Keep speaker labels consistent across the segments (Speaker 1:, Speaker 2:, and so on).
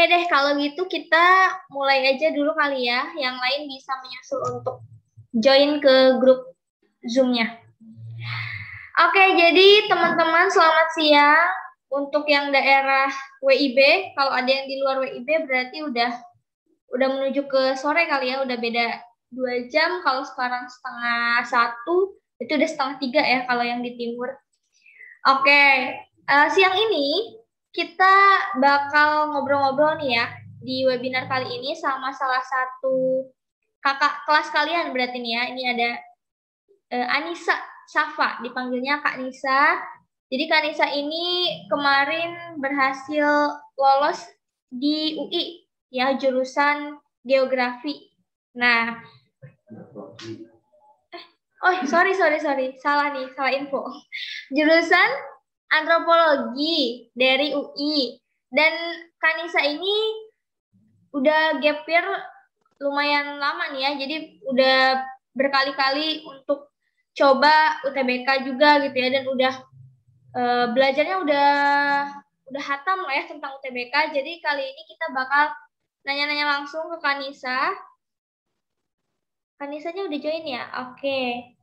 Speaker 1: deh, kalau gitu kita mulai aja dulu kali ya. Yang lain bisa menyusul untuk join ke grup Zoom-nya. Oke, jadi teman-teman selamat siang. Untuk yang daerah WIB, kalau ada yang di luar WIB berarti udah menuju ke sore kali ya, udah beda 2 jam. Kalau sekarang 12:30, itu udah 2:30 ya kalau yang di timur. Oke, siang ini kita bakal ngobrol-ngobrol nih ya di webinar kali ini sama salah satu kakak kelas kalian berarti nih ya. Ini ada Anissa Safa, dipanggilnya Kak Nisa. Jadi Kak Nisa ini kemarin berhasil lolos di UI ya, jurusan geografi. Nah, sorry, salah info. Jurusan antropologi dari UI. Dan Kak Nisa ini udah gap year lumayan lama nih ya, jadi udah berkali-kali untuk coba UTBK juga gitu ya, dan udah belajarnya udah hatam lah ya tentang UTBK. Jadi kali ini kita bakal nanya-nanya langsung ke Kanisa. Kanisanya udah join ya? Oke.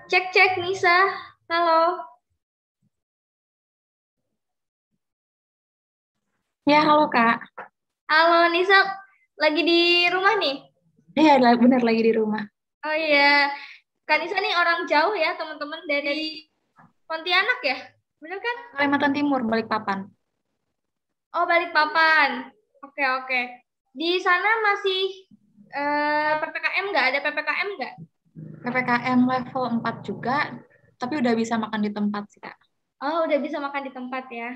Speaker 1: Cek Nisa. Halo.
Speaker 2: Ya, halo Kak.
Speaker 1: Halo Nisa, lagi di rumah nih?
Speaker 2: Iya, benar lagi di rumah.
Speaker 1: Oh iya. Kanisa nih orang jauh ya, teman-teman, dari Pontianak ya? Bener kan?
Speaker 2: Kalimantan Timur, Balikpapan.
Speaker 1: Oh, Balikpapan. Oke. Di sana masih PPKM nggak? Ada PPKM nggak?
Speaker 2: PPKM level 4 juga, tapi udah bisa makan di tempat sih, Kak.
Speaker 1: Oh, udah bisa makan di tempat ya.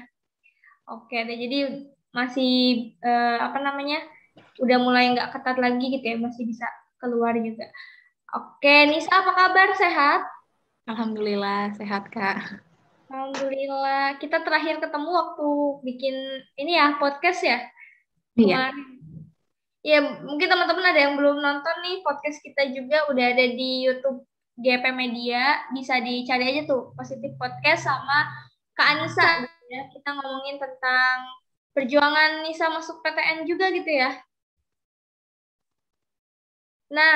Speaker 1: Oke, jadi masih udah mulai nggak ketat lagi gitu ya, masih bisa keluar juga. Oke, Nisa apa kabar? Sehat?
Speaker 2: Alhamdulillah, sehat, Kak.
Speaker 1: Alhamdulillah. Kita terakhir ketemu waktu bikin ini ya, podcast ya?
Speaker 2: Iya.
Speaker 1: Kemarin. Ya, mungkin teman-teman ada yang belum nonton nih, podcast kita juga udah ada di YouTube GP Media. Bisa dicari aja tuh, Positif Podcast sama Kak Anissa. Ya. Kita ngomongin tentang perjuangan Nisa masuk PTN juga gitu ya. Nah,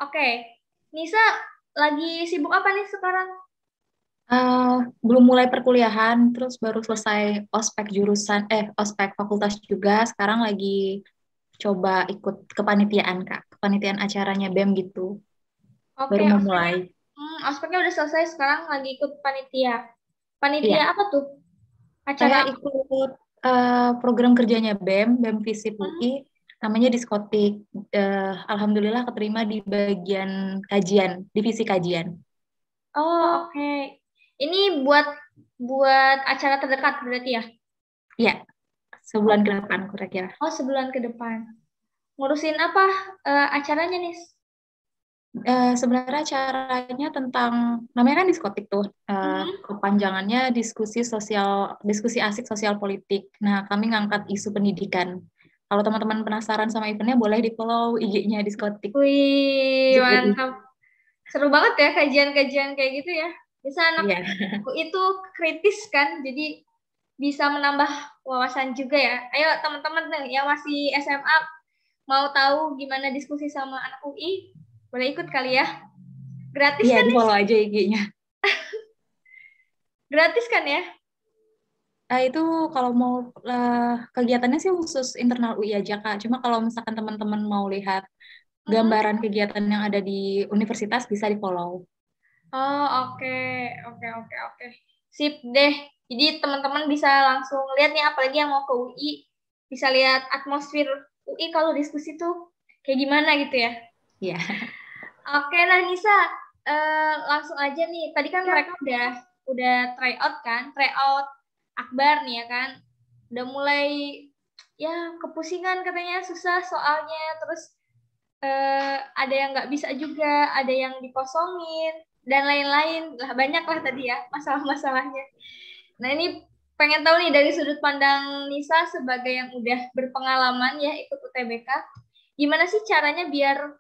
Speaker 1: oke. Nisa lagi sibuk apa nih sekarang?
Speaker 2: Belum mulai perkuliahan, terus baru selesai ospek fakultas juga. Sekarang lagi coba ikut kepanitiaan, Kak. Kepanitiaan acaranya BEM gitu.
Speaker 1: Oke,
Speaker 2: Baru mau mulai.
Speaker 1: ospeknya udah selesai, sekarang lagi ikut panitia. Panitia
Speaker 2: Iya.
Speaker 1: apa tuh?
Speaker 2: Saya
Speaker 1: Acara
Speaker 2: ikut program kerjanya BEM Visip UI, namanya Diskotik. Alhamdulillah keterima di bagian kajian, divisi kajian.
Speaker 1: Oh, oke. Ini buat acara terdekat berarti ya?
Speaker 2: Ya, sebulan ke depan kira-kira.
Speaker 1: Oh, sebulan ke depan. Ngurusin apa acaranya, Nis?
Speaker 2: Sebenarnya acaranya tentang, namanya kan diskotik tuh, kepanjangannya diskusi asik sosial politik. Nah, kami ngangkat isu pendidikan. Kalau teman-teman penasaran sama eventnya, boleh di follow IG-nya diskotik.
Speaker 1: Wih, mantap. Seru banget ya kajian-kajian kayak gitu ya. Bisa anak itu kritis kan, jadi bisa menambah wawasan juga ya. Ayo teman-teman nih yang masih SMA mau tahu gimana diskusi sama anak UI, boleh ikut kali ya. Gratis kan?
Speaker 2: Iya, di follow aja IG-nya.
Speaker 1: Gratis kan ya?
Speaker 2: Itu kalau mau kegiatannya sih khusus internal UI aja, Kak. Cuma kalau misalkan teman-teman mau lihat gambaran kegiatan yang ada di universitas, bisa di-follow.
Speaker 1: Oh, oke. Sip deh. Jadi teman-teman bisa langsung lihat nih, apalagi yang mau ke UI, bisa lihat atmosfer UI kalau diskusi tuh kayak gimana gitu ya.
Speaker 2: Iya.
Speaker 1: Oke, nah Nisa, langsung aja nih. Tadi kan mereka udah try out Akbar nih ya kan. Udah mulai ya kepusingan katanya, susah soalnya, terus ada yang nggak bisa juga, ada yang dikosongin, dan lain-lain. Lah banyak lah tadi ya masalah-masalahnya. Nah ini pengen tahu nih dari sudut pandang Nisa sebagai yang udah berpengalaman ya ikut UTBK, gimana sih caranya biar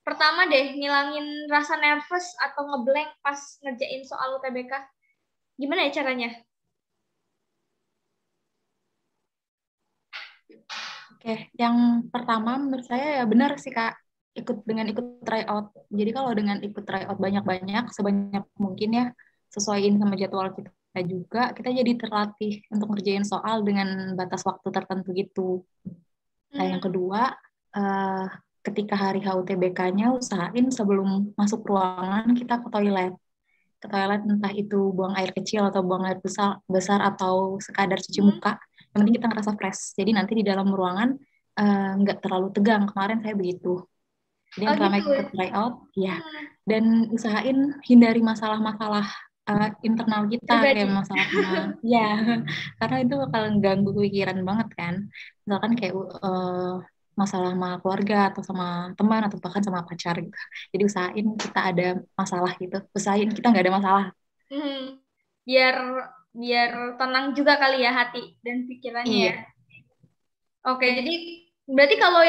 Speaker 1: pertama deh ngilangin rasa nervous atau ngeblank pas ngerjain soal UTBK? Gimana ya caranya?
Speaker 2: Oke, yang pertama menurut saya ya benar sih Kak, ikut tryout. Jadi kalau dengan ikut tryout banyak-banyak, sebanyak mungkin ya, sesuaiin sama jadwal kita juga, kita jadi terlatih untuk ngerjain soal dengan batas waktu tertentu gitu. Nah, yang kedua, eh, ketika hari HUTBK-nya usahain sebelum masuk ruangan kita ke toilet. Ke toilet entah itu buang air kecil atau buang air besar atau sekadar cuci muka. Yang penting kita ngerasa fresh. Jadi nanti di dalam ruangan nggak terlalu tegang. Kemarin saya begitu. Jadi
Speaker 1: Oh
Speaker 2: yang pertama
Speaker 1: gitu.
Speaker 2: ikut tryout, ya. Dan usahain hindari masalah-masalah internal kita kayak
Speaker 1: Pribadi.
Speaker 2: masalah sama ya, karena itu bakal ganggu pikiran banget kan. Misalkan kayak masalah sama keluarga atau sama teman atau bahkan sama pacar gitu. Jadi usahain kita ada masalah gitu. Usahain kita nggak ada masalah.
Speaker 1: Hmm. Biar biar tenang juga kali ya hati dan pikirannya ya.
Speaker 2: Iya.
Speaker 1: Oke, jadi berarti kalau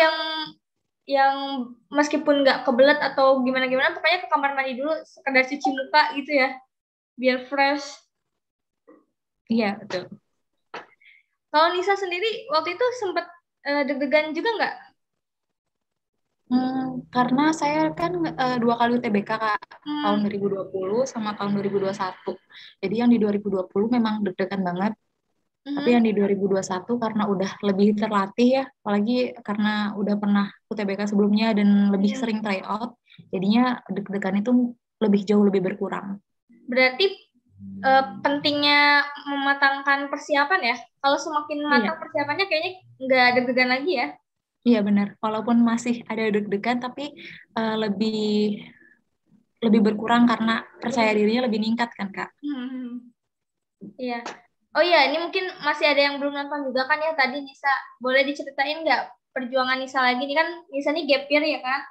Speaker 1: yang meskipun nggak kebelet atau gimana-gimana, pokoknya ke kamar mandi dulu, sekedar cuci muka gitu ya, biar fresh.
Speaker 2: Iya, betul.
Speaker 1: Kalau Nisa sendiri waktu itu sempat deg-degan juga nggak?
Speaker 2: Karena saya kan 2 kali UTBK Kak, tahun
Speaker 1: Hmm.
Speaker 2: 2020 sama tahun 2021. Jadi yang di 2020 memang deg-degan banget, tapi yang di 2021 karena udah lebih terlatih ya, apalagi karena udah pernah UTBK sebelumnya dan lebih sering tryout, jadinya deg-degan itu jauh lebih berkurang.
Speaker 1: Berarti pentingnya mematangkan persiapan ya. Kalau semakin matang
Speaker 2: Iya,
Speaker 1: persiapannya kayaknya nggak deg-degan lagi ya.
Speaker 2: iya benar. Walaupun masih ada deg-degan, tapi lebih lebih berkurang karena percaya dirinya lebih meningkat kan Kak.
Speaker 1: Iya. Oh iya, ini mungkin masih ada yang belum nonton juga kan ya tadi Nisa. Boleh diceritain nggak perjuangan Nisa lagi? Ini kan Nisa nih gap year ya kan?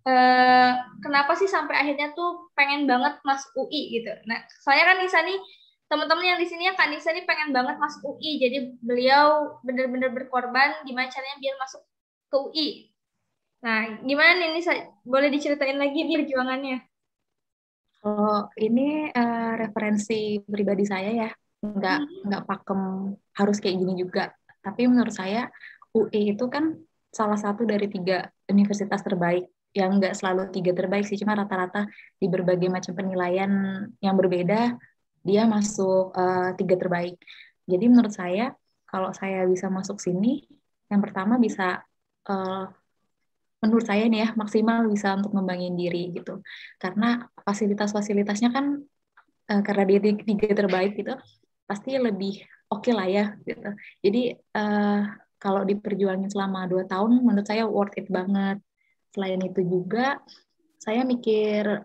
Speaker 1: Eh, kenapa sih sampai akhirnya tuh pengen banget masuk UI gitu? Nah, soalnya kan Nisa nih teman-teman yang di sini ya kan Nisa nih pengen banget masuk UI. Jadi beliau benar-benar berkorban gimana caranya biar masuk ke UI. Nah, gimana nih Nisa? Boleh diceritain lagi nih perjuangannya?
Speaker 2: Kalau ini referensi pribadi saya ya, nggak pakem harus kayak gini juga. Tapi menurut saya UI itu kan salah satu dari 3 universitas terbaik, yang nggak selalu 3 terbaik sih, cuma rata-rata di berbagai macam penilaian yang berbeda dia masuk 3 terbaik. Jadi menurut saya kalau saya bisa masuk sini, yang pertama bisa eh, menurut saya nih ya maksimal bisa untuk ngembangin diri gitu, karena fasilitas-fasilitasnya kan karena dia 3 terbaik gitu pasti lebih oke lah ya gitu. Jadi eh, kalau diperjuangin selama 2 tahun menurut saya worth it banget. Selain itu juga saya mikir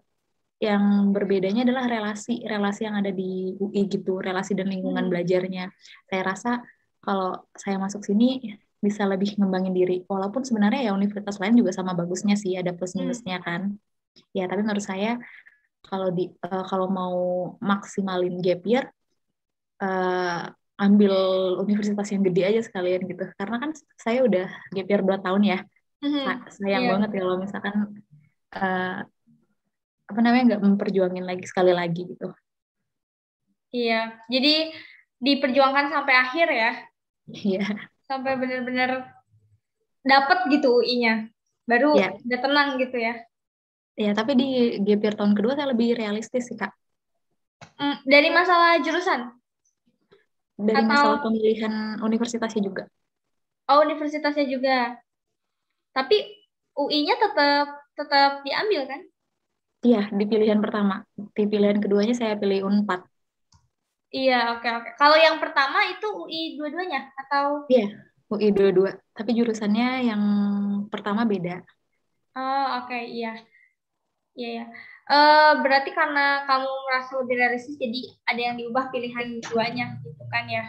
Speaker 2: yang berbedanya adalah relasi-relasi yang ada di UI gitu, relasi dan lingkungan belajarnya. Saya rasa kalau saya masuk sini bisa lebih ngembangin diri. Walaupun sebenarnya ya universitas lain juga sama bagusnya sih, ada plus minusnya kan. Ya, tapi menurut saya kalau mau maksimalin gap year, eh, ambil universitas yang gede aja sekalian gitu. Karena kan saya udah gap year 2 tahun ya. Sayang
Speaker 1: Iya.
Speaker 2: banget ya kalau misalkan eh, apa namanya nggak memperjuangin lagi sekali lagi gitu.
Speaker 1: Iya. Jadi diperjuangkan sampai akhir ya.
Speaker 2: Iya,
Speaker 1: Sampai benar-benar dapet gitu UI-nya. Baru
Speaker 2: ya,
Speaker 1: udah tenang gitu ya.
Speaker 2: ya. Tapi di gap year tahun kedua saya lebih realistis sih Kak.
Speaker 1: Dari masalah jurusan
Speaker 2: Dari masalah
Speaker 1: atau
Speaker 2: pemilihan universitasnya juga.
Speaker 1: universitasnya juga. Tapi UI-nya tetap tetap diambil kan?
Speaker 2: Iya, di pilihan pertama. Di pilihan keduanya saya pilih Unpad.
Speaker 1: Iya, oke oke. Kalau yang pertama itu UI dua-duanya atau
Speaker 2: Iya, UI dua-dua. Tapi jurusannya yang pertama beda.
Speaker 1: oh oke iya. Iya ya. Berarti karena kamu merasa lebih realistis jadi ada yang diubah pilihan duanya gitu kan ya.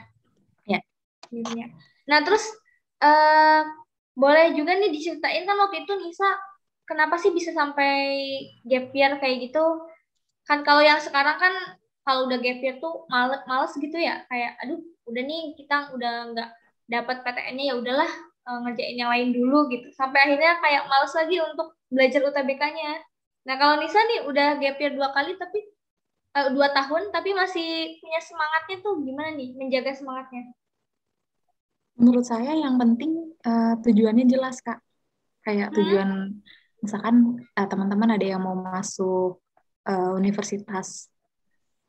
Speaker 2: Ya.
Speaker 1: Iya. Nah, terus eh boleh juga nih diceritain kan waktu itu Nisa kenapa sih bisa sampai gap year kayak gitu? Kan kalau yang sekarang kan kalau udah gap year tuh males, males gitu ya. Kayak aduh, udah nih kita udah nggak dapat PTN-nya ya udahlah ngerjain yang lain dulu gitu. Sampai akhirnya kayak males lagi untuk belajar UTBK-nya. Nah, kalau Nisa nih udah gap year 2 kali tapi 2 tahun tapi masih punya semangatnya tuh gimana nih menjaga semangatnya?
Speaker 2: Menurut saya yang penting tujuannya jelas, Kak. Kayak
Speaker 1: Hmm?
Speaker 2: tujuan, misalkan teman-teman ada yang mau masuk universitas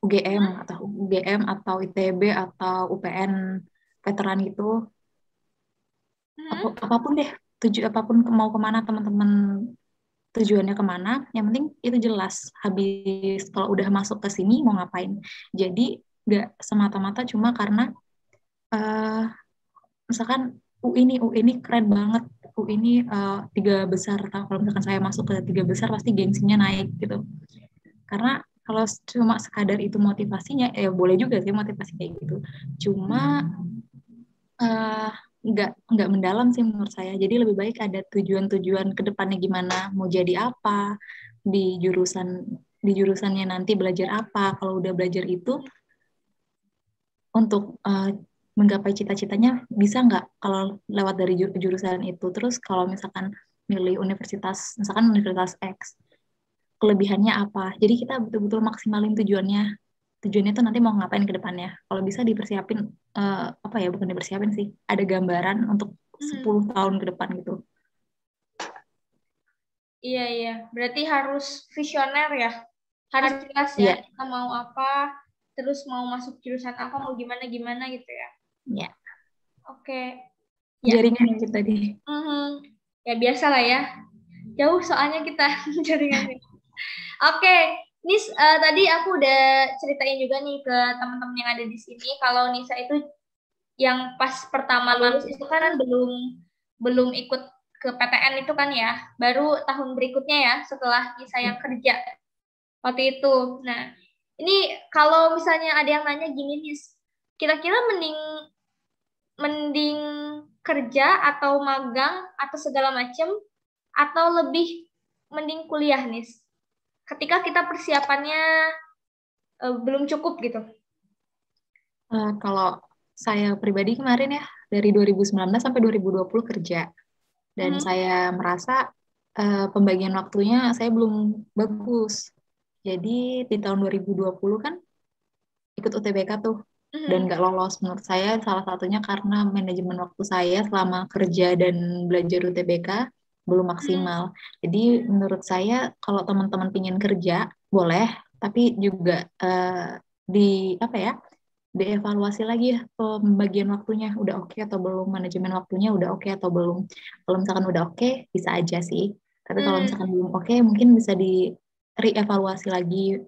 Speaker 2: UGM
Speaker 1: Hmm?
Speaker 2: atau UGM atau ITB atau UPN veteran gitu,
Speaker 1: Hmm?
Speaker 2: apapun deh, apapun mau kemana teman-teman tujuannya kemana, yang penting itu jelas. Habis kalau udah masuk ke sini mau ngapain. Jadi nggak semata-mata cuma karena eh, misalkan U ini keren banget, U ini tiga besar. Kalau misalkan saya masuk ke tiga besar pasti gengsinya naik gitu. Karena kalau cuma sekadar itu motivasinya, ya boleh juga sih motivasi kayak gitu. Cuma eh, nggak mendalam sih menurut saya. Jadi lebih baik ada tujuan-tujuan ke depannya gimana, mau jadi apa di jurusan di jurusannya nanti belajar apa. Kalau udah belajar itu untuk menggapai cita-citanya bisa nggak kalau lewat dari jurusan itu. Terus kalau misalkan milih universitas, misalkan Universitas X, kelebihannya apa. Jadi kita betul-betul maksimalin tujuannya. Tujuannya tuh nanti mau ngapain ke depannya. Kalau bisa dipersiapin, apa ya, bukan dipersiapin sih, ada gambaran untuk
Speaker 1: Hmm.
Speaker 2: 10 tahun ke depan gitu.
Speaker 1: Iya, iya. Berarti harus visioner ya. Harus jelas ya,
Speaker 2: Iya,
Speaker 1: kita mau apa, terus mau masuk jurusan apa, mau gimana-gimana gitu ya.
Speaker 2: ya.
Speaker 1: Oke. Ya.
Speaker 2: Jaringan yang kita di.
Speaker 1: Mhm. Ya biasa lah ya. Jauh soalnya kita jaringannya. Oke, Nis, tadi aku udah ceritain juga nih ke teman-teman yang ada di sini kalau Nisa itu yang pas pertama lulus itu kan belum belum ikut ke PTN itu kan ya, baru tahun berikutnya ya setelah Nisa yang kerja waktu itu. Nah, ini kalau misalnya ada yang nanya gini Nis, kira-kira mending mending kerja atau magang atau segala macam atau lebih mending kuliah nih ketika kita persiapannya belum cukup gitu.
Speaker 2: Kalau saya pribadi kemarin ya, dari 2019 sampai 2020 kerja. Dan
Speaker 1: Mhm.
Speaker 2: saya merasa pembagian waktunya saya belum bagus. Jadi di tahun 2020 kan ikut UTBK tuh dan
Speaker 1: Mhm.
Speaker 2: nggak lolos. Menurut saya salah satunya karena manajemen waktu saya selama kerja dan belajar UTBK belum
Speaker 1: Mhm.
Speaker 2: maksimal. Jadi menurut saya kalau teman-teman pingin kerja boleh, tapi juga di apa ya, dievaluasi lagi ya pembagian waktunya udah oke atau belum, manajemen waktunya udah oke atau belum. Kalau misalkan udah oke bisa aja sih, tapi kalau misalkan
Speaker 1: Mhm.
Speaker 2: belum oke mungkin bisa di reevaluasi lagi,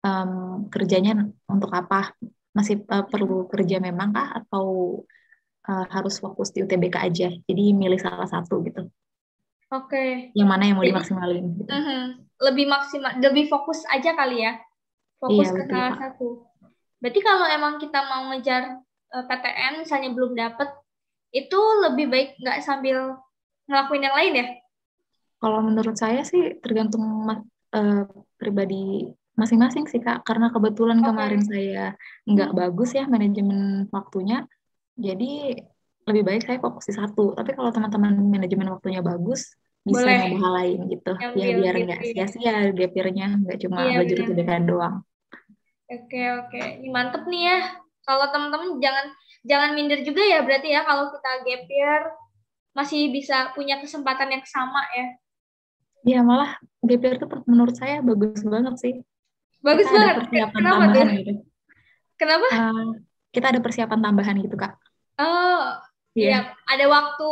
Speaker 2: em, kerjanya untuk apa, masih perlu kerja memang kah atau harus fokus di UTBK aja, jadi milih salah satu gitu,
Speaker 1: Oke.
Speaker 2: yang mana yang mau
Speaker 1: Jadi
Speaker 2: dimaksimalin gitu.
Speaker 1: lebih maksimal, lebih fokus aja kali ya.
Speaker 2: Iya
Speaker 1: Fokus ke
Speaker 2: betul
Speaker 1: salah
Speaker 2: Kak.
Speaker 1: satu. Berarti kalau emang kita mau ngejar PTN misalnya belum dapet, itu lebih baik nggak sambil ngelakuin yang lain ya?
Speaker 2: Kalau menurut saya sih tergantung eh, pribadi masing-masing sih Kak. Karena kebetulan kemarin
Speaker 1: Oke.
Speaker 2: saya nggak
Speaker 1: Hmm.
Speaker 2: bagus ya manajemen waktunya, jadi lebih baik saya fokus di satu. Tapi kalau teman-teman manajemen waktunya bagus, bisa
Speaker 1: Boleh
Speaker 2: nyoba hal lain gitu. Ya
Speaker 1: ngambil
Speaker 2: biar
Speaker 1: gitu
Speaker 2: nggak
Speaker 1: ya.
Speaker 2: sia-sia gap year-nya, nggak cuma
Speaker 1: Iya
Speaker 2: belajar UTBK
Speaker 1: benar.
Speaker 2: doang.
Speaker 1: Oke, oke. Ini mantep nih ya. Kalau teman-teman jangan jangan minder juga ya berarti ya kalau kita gap year masih bisa punya kesempatan yang sama ya.
Speaker 2: Ya malah gap year itu menurut saya bagus banget sih. Kita
Speaker 1: Bagus
Speaker 2: ada
Speaker 1: banget.
Speaker 2: persiapan
Speaker 1: Kenapa tuh?
Speaker 2: tambahan gitu.
Speaker 1: Kenapa?
Speaker 2: Eh, kita ada persiapan tambahan gitu Kak.
Speaker 1: Oh, iya,
Speaker 2: Iya,
Speaker 1: ada waktu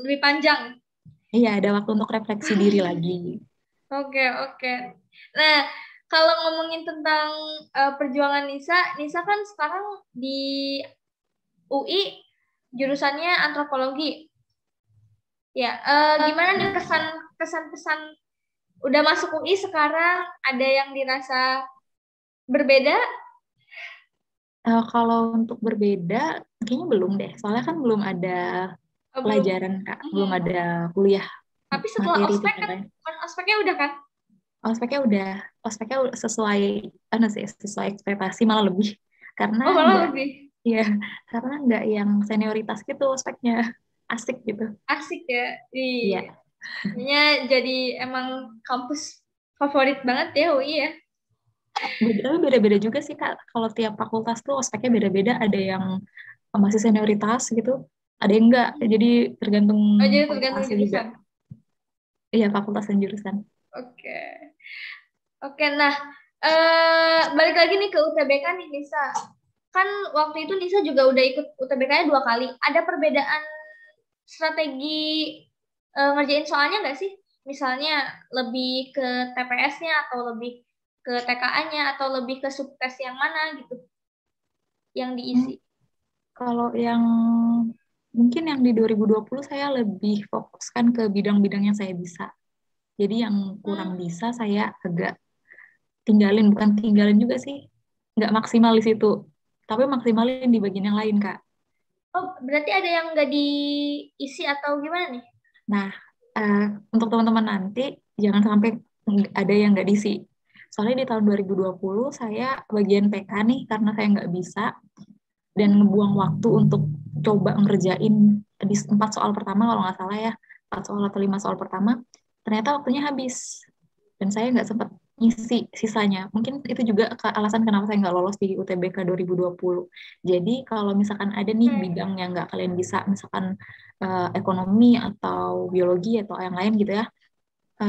Speaker 1: lebih panjang.
Speaker 2: iya ada waktu untuk refleksi diri lagi.
Speaker 1: Oke, oke. Nah, kalau ngomongin tentang perjuangan Nisa, Nisa kan sekarang di UI jurusannya antropologi. Ya, gimana nih kesan kesan pesan udah masuk UI sekarang ada yang dirasa berbeda?
Speaker 2: Kalau untuk berbeda, kayaknya belum deh. Soalnya kan belum ada
Speaker 1: Belum.
Speaker 2: pelajaran, Kak. Belum
Speaker 1: Mhm.
Speaker 2: ada kuliah
Speaker 1: Tapi setelah
Speaker 2: materi itu
Speaker 1: ospek
Speaker 2: katanya.
Speaker 1: kan ospeknya udah kan?
Speaker 2: Ospeknya udah, ospeknya sesuai, anu sih, sesuai ekspektasi malah lebih. Karena
Speaker 1: Oh, malah
Speaker 2: nggak,
Speaker 1: lebih
Speaker 2: ya, karena nggak yang senioritas gitu ospeknya. Asik gitu.
Speaker 1: asik ya. Iya.
Speaker 2: Iya.
Speaker 1: Kayaknya jadi emang kampus favorit banget ya UI ya.
Speaker 2: Tapi beda-beda juga sih, Kak. Kalau tiap fakultas tuh ospeknya beda-beda. Ada yang masih senioritas gitu. ada yang enggak. Jadi tergantung
Speaker 1: Oh, jadi tergantung
Speaker 2: fakultasnya juga.
Speaker 1: jurusan.
Speaker 2: Iya, fakultas dan jurusan.
Speaker 1: Oke. Oke, nah balik lagi nih ke UTBK nih Nisa. Kan waktu itu Nisa juga udah ikut UTBK-nya 2 kali. Ada perbedaan strategi ngerjain soalnya nggak sih? Misalnya lebih ke TPS-nya atau lebih ke TKA-nya atau lebih ke subtes yang mana gitu yang diisi?
Speaker 2: Kalau yang mungkin yang di 2020 saya lebih fokuskan ke bidang-bidang yang saya bisa. Jadi yang kurang bisa saya agak tinggalin, bukan tinggalin juga sih, nggak maksimal di situ, tapi maksimalin di bagian yang lain, Kak.
Speaker 1: Oh, berarti ada yang nggak diisi atau gimana nih?
Speaker 2: Nah, untuk teman-teman nanti, jangan sampai ada yang nggak diisi. Soalnya di tahun 2020 saya bagian PK nih, karena saya nggak bisa, dan ngebuang waktu untuk coba ngerjain di 4 soal pertama, kalau nggak salah ya, 4 soal atau 5 soal pertama, ternyata waktunya habis. Dan saya nggak sempat ngisi sisanya. Mungkin itu juga alasan kenapa saya nggak lolos di UTBK 2020. Jadi kalau misalkan ada nih bidang yang nggak kalian bisa, misalkan ekonomi atau biologi atau yang lain gitu ya,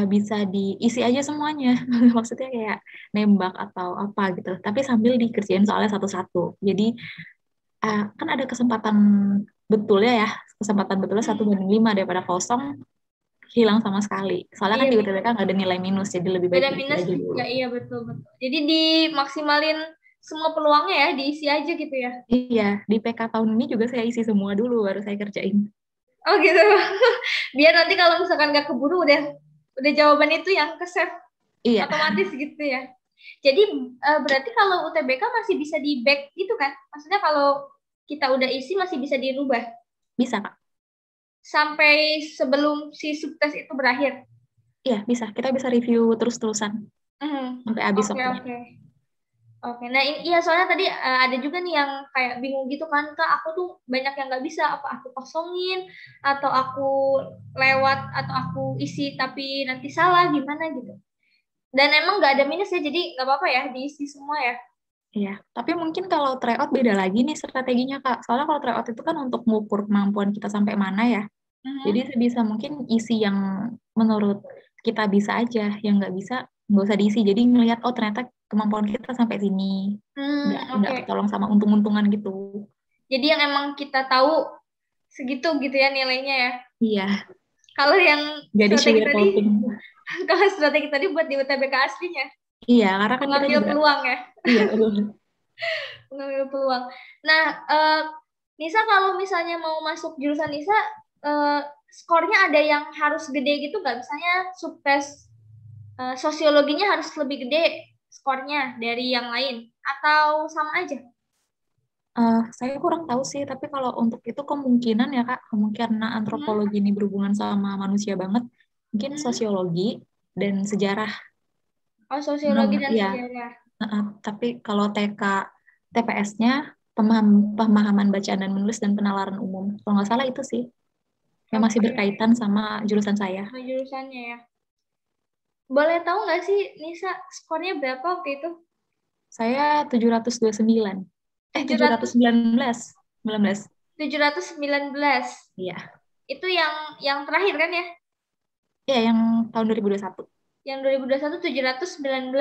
Speaker 2: bisa diisi aja semuanya. Maksudnya kayak nembak atau apa gitu. Tapi sambil dikerjain soalnya satu-satu. Jadi kan ada kesempatan betulnya ya. Kesempatan betulnya 1/5 daripada kosong hilang sama sekali. Soalnya kan
Speaker 1: Iya,
Speaker 2: di UTBK nggak ada nilai minus, jadi lebih baik
Speaker 1: beda
Speaker 2: diisi
Speaker 1: minus
Speaker 2: aja dulu.
Speaker 1: juga, iya betul. Jadi dimaksimalin semua peluangnya ya, diisi aja gitu ya.
Speaker 2: Iya, di PK tahun ini juga saya isi semua dulu, baru saya kerjain.
Speaker 1: Oh gitu. Biar nanti kalau misalkan nggak keburu udah jawaban itu yang ke save
Speaker 2: Iya,
Speaker 1: otomatis gitu ya. Jadi berarti kalau UTBK masih bisa di back gitu kan? Maksudnya kalau kita udah isi masih bisa dirubah
Speaker 2: bisa Kak.
Speaker 1: sampai sebelum si subtes itu berakhir.
Speaker 2: Iya, bisa. Kita bisa review terus-terusan sampai habis
Speaker 1: Oke,
Speaker 2: waktunya.
Speaker 1: oke. Oke, nah iya soalnya tadi ada juga nih yang kayak bingung gitu kan, Kak, aku tuh banyak yang nggak bisa, apa aku kosongin, atau aku lewat, atau aku isi tapi nanti salah, gimana gitu. Dan emang nggak ada minus ya, jadi nggak apa-apa ya, diisi semua ya.
Speaker 2: Iya, tapi mungkin kalau tryout beda lagi nih strateginya Kak. Soalnya kalau tryout itu kan untuk mengukur kemampuan kita sampai mana ya. Jadi sebisa mungkin isi yang menurut kita bisa aja, yang nggak bisa nggak usah diisi. Jadi ngelihat, oh ternyata kemampuan kita sampai sini. Nggak ketolong sama untung-untungan gitu.
Speaker 1: Jadi yang emang kita tahu segitu gitu ya nilainya ya.
Speaker 2: Iya.
Speaker 1: Kalau yang
Speaker 2: Jadi
Speaker 1: strategi tadi,
Speaker 2: sugarcoating.
Speaker 1: kalau strategi tadi buat di UTBK aslinya.
Speaker 2: Iya, karena kan kita
Speaker 1: Mengambil
Speaker 2: juga
Speaker 1: peluang ya.
Speaker 2: iya, betul.
Speaker 1: Mengambil peluang. Nah, Nisa kalau misalnya mau masuk jurusan Nisa, skornya ada yang harus gede gitu nggak? Misalnya subtes sosiologinya harus lebih gede skornya dari yang lain, atau sama aja?
Speaker 2: Saya kurang tahu sih, tapi kalau untuk itu kemungkinan ya Kak, kemungkinan antropologi ini berhubungan sama manusia banget, mungkin sosiologi dan sejarah.
Speaker 1: Oh, sosiologi dan
Speaker 2: Iya.
Speaker 1: sejarah.
Speaker 2: Tapi kalau TPS-nya pemahaman bacaan dan menulis dan penalaran umum. Kalau nggak salah itu sih yang masih berkaitan sama jurusan saya.
Speaker 1: Sama jurusannya ya. Boleh tahu nggak sih Nisa skornya berapa waktu itu?
Speaker 2: Saya 729. 719. 19.
Speaker 1: 719.
Speaker 2: Iya.
Speaker 1: Itu yang terakhir kan ya?
Speaker 2: Iya, yang tahun 2021.
Speaker 1: Yang 2021 719.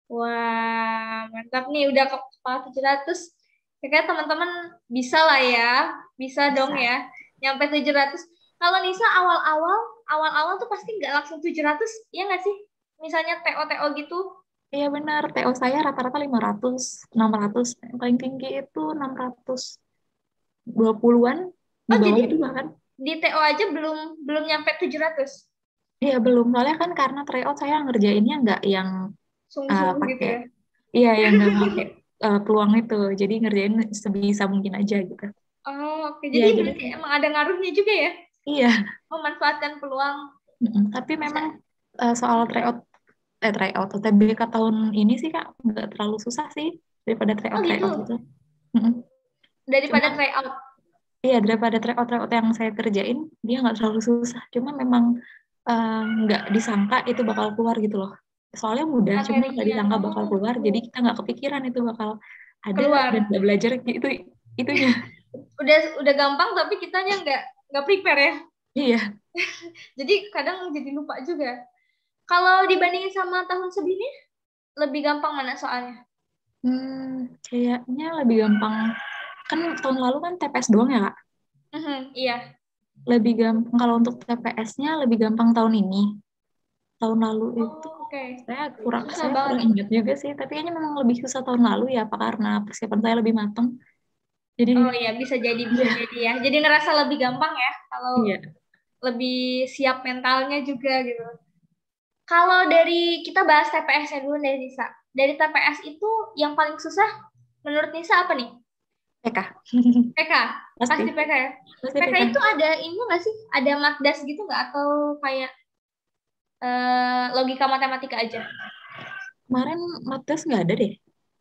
Speaker 1: Wah, mantap nih udah ke kepala 700. Kayaknya teman-teman bisa lah ya. Bisa dong ya. Nyampe 700. Kalau Nisa awal-awal tuh pasti nggak langsung 700, ya nggak sih? Misalnya TO gitu.
Speaker 2: Iya benar, TO saya rata-rata 500, 600, yang paling tinggi itu 620-an, di
Speaker 1: Oh,
Speaker 2: bawah
Speaker 1: jadi
Speaker 2: itu bahkan.
Speaker 1: di TO aja belum nyampe 700.
Speaker 2: Iya belum, soalnya kan karena tryout saya ngerjainnya nggak yang
Speaker 1: Sungguh-sungguh gitu
Speaker 2: pakai,
Speaker 1: ya.
Speaker 2: iya yang nggak pakai peluang itu, jadi ngerjain sebisa mungkin aja gitu.
Speaker 1: Oh, oke.
Speaker 2: Iya,
Speaker 1: Jadi berarti emang ada ngaruhnya juga ya?
Speaker 2: Iya.
Speaker 1: Memanfaatkan peluang.
Speaker 2: Tapi memang soal tryout UTBK tahun ini sih Kak nggak terlalu susah sih daripada tryout gitu.
Speaker 1: Daripada tryout.
Speaker 2: Iya, daripada tryout yang saya kerjain dia nggak terlalu susah. Cuma memang nggak disangka itu bakal keluar gitu loh. Soalnya mudah, cuma nggak disangka bakal keluar. Jadi kita nggak kepikiran itu bakal ada
Speaker 1: keluar.
Speaker 2: dan nggak belajar gitu itunya.
Speaker 1: udah gampang tapi kitanya nggak prepare ya.
Speaker 2: Iya.
Speaker 1: Jadi kadang jadi lupa juga. Kalau dibandingin sama tahun sebelumnya, lebih gampang mana soalnya?
Speaker 2: Kayaknya lebih gampang. Kan tahun lalu kan TPS doang ya, Kak?
Speaker 1: Iya.
Speaker 2: Lebih gampang kalau untuk TPS-nya lebih gampang tahun ini. Tahun lalu itu
Speaker 1: Oke. Susah
Speaker 2: saya
Speaker 1: banget.
Speaker 2: kurang ingat juga sih, tapi kayaknya memang lebih susah tahun lalu ya, apa karena persiapan saya lebih matang. Jadi
Speaker 1: Oh iya, bisa jadi ya. Jadi ngerasa lebih gampang ya kalau
Speaker 2: iya.
Speaker 1: lebih siap mentalnya juga gitu. Kalau dari kita bahas TPS-nya dulu dari Nisa. Dari TPS itu yang paling susah menurut Nisa apa nih?
Speaker 2: PK.
Speaker 1: PK.
Speaker 2: Pasti.
Speaker 1: Pasti PK ya.
Speaker 2: Pasti
Speaker 1: PK
Speaker 2: PK.
Speaker 1: itu ada ini nggak sih? Ada matdas gitu nggak? Atau kayak logika matematika aja?
Speaker 2: Kemarin matematis nggak ada deh.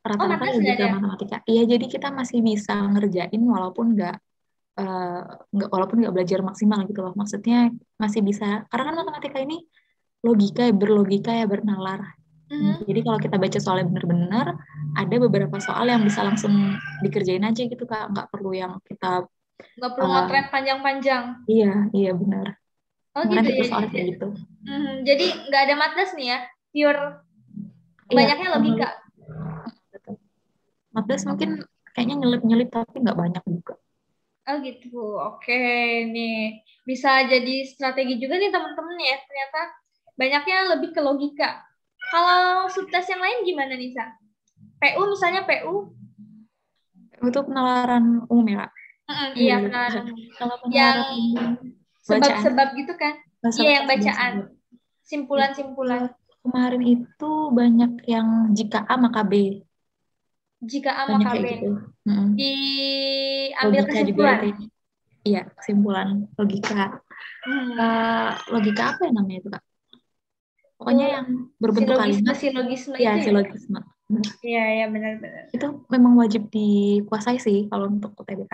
Speaker 1: Oh,
Speaker 2: Rata-rata
Speaker 1: matdas nggak
Speaker 2: logika
Speaker 1: ada.
Speaker 2: matematika. Iya, jadi kita masih bisa ngerjain walaupun eh, walaupun nggak belajar maksimal gitu loh. Maksudnya masih bisa. Karena kan matematika ini logika ya, berlogika ya, bernalar. Jadi kalau kita baca soalnya benar-benar, ada beberapa soal yang bisa langsung dikerjain aja gitu Kak. Nggak perlu yang kita
Speaker 1: Nggak perlu
Speaker 2: eh,
Speaker 1: motret panjang-panjang.
Speaker 2: iya, iya benar.
Speaker 1: Oh
Speaker 2: Kemarin
Speaker 1: gitu
Speaker 2: tipe
Speaker 1: ya.
Speaker 2: soalnya kayak gitu.
Speaker 1: Jadi nggak ada matdas nih ya. Pure
Speaker 2: Iya,
Speaker 1: banyaknya logika.
Speaker 2: matematis mungkin kayaknya nyelip-nyelip tapi nggak banyak juga.
Speaker 1: Oh gitu. Oke, nih bisa jadi strategi juga nih teman-teman ya. Ternyata banyaknya lebih ke logika. Kalau subtes yang lain gimana nih, Sa? PU misalnya PU.
Speaker 2: Itu penalaran umum ya Kak?
Speaker 1: Iya,
Speaker 2: Iya, lupa.
Speaker 1: penalaran.
Speaker 2: Kalau
Speaker 1: Yang
Speaker 2: penalaran umum, bacaan,
Speaker 1: sebab-sebab gitu kan? Iya, yang bacaan.
Speaker 2: sebab-sebab. Itu
Speaker 1: Simpulan-simpulan.
Speaker 2: kemarin itu banyak yang jika A maka B.
Speaker 1: Jika A
Speaker 2: Banyak
Speaker 1: maka B.
Speaker 2: kayak gitu. Mm-mm.
Speaker 1: Diambil
Speaker 2: Logika juga
Speaker 1: kesimpulan.
Speaker 2: ada. Iya, kesimpulan logika. Logika apa ya namanya itu, Kak? Pokoknya
Speaker 1: Oh,
Speaker 2: yang berbentuk kalimat.
Speaker 1: silogisme
Speaker 2: Ya,
Speaker 1: itu ya?
Speaker 2: silogisme.
Speaker 1: Iya, iya benar-benar.
Speaker 2: Itu memang wajib dikuasai sih kalau untuk UTBK.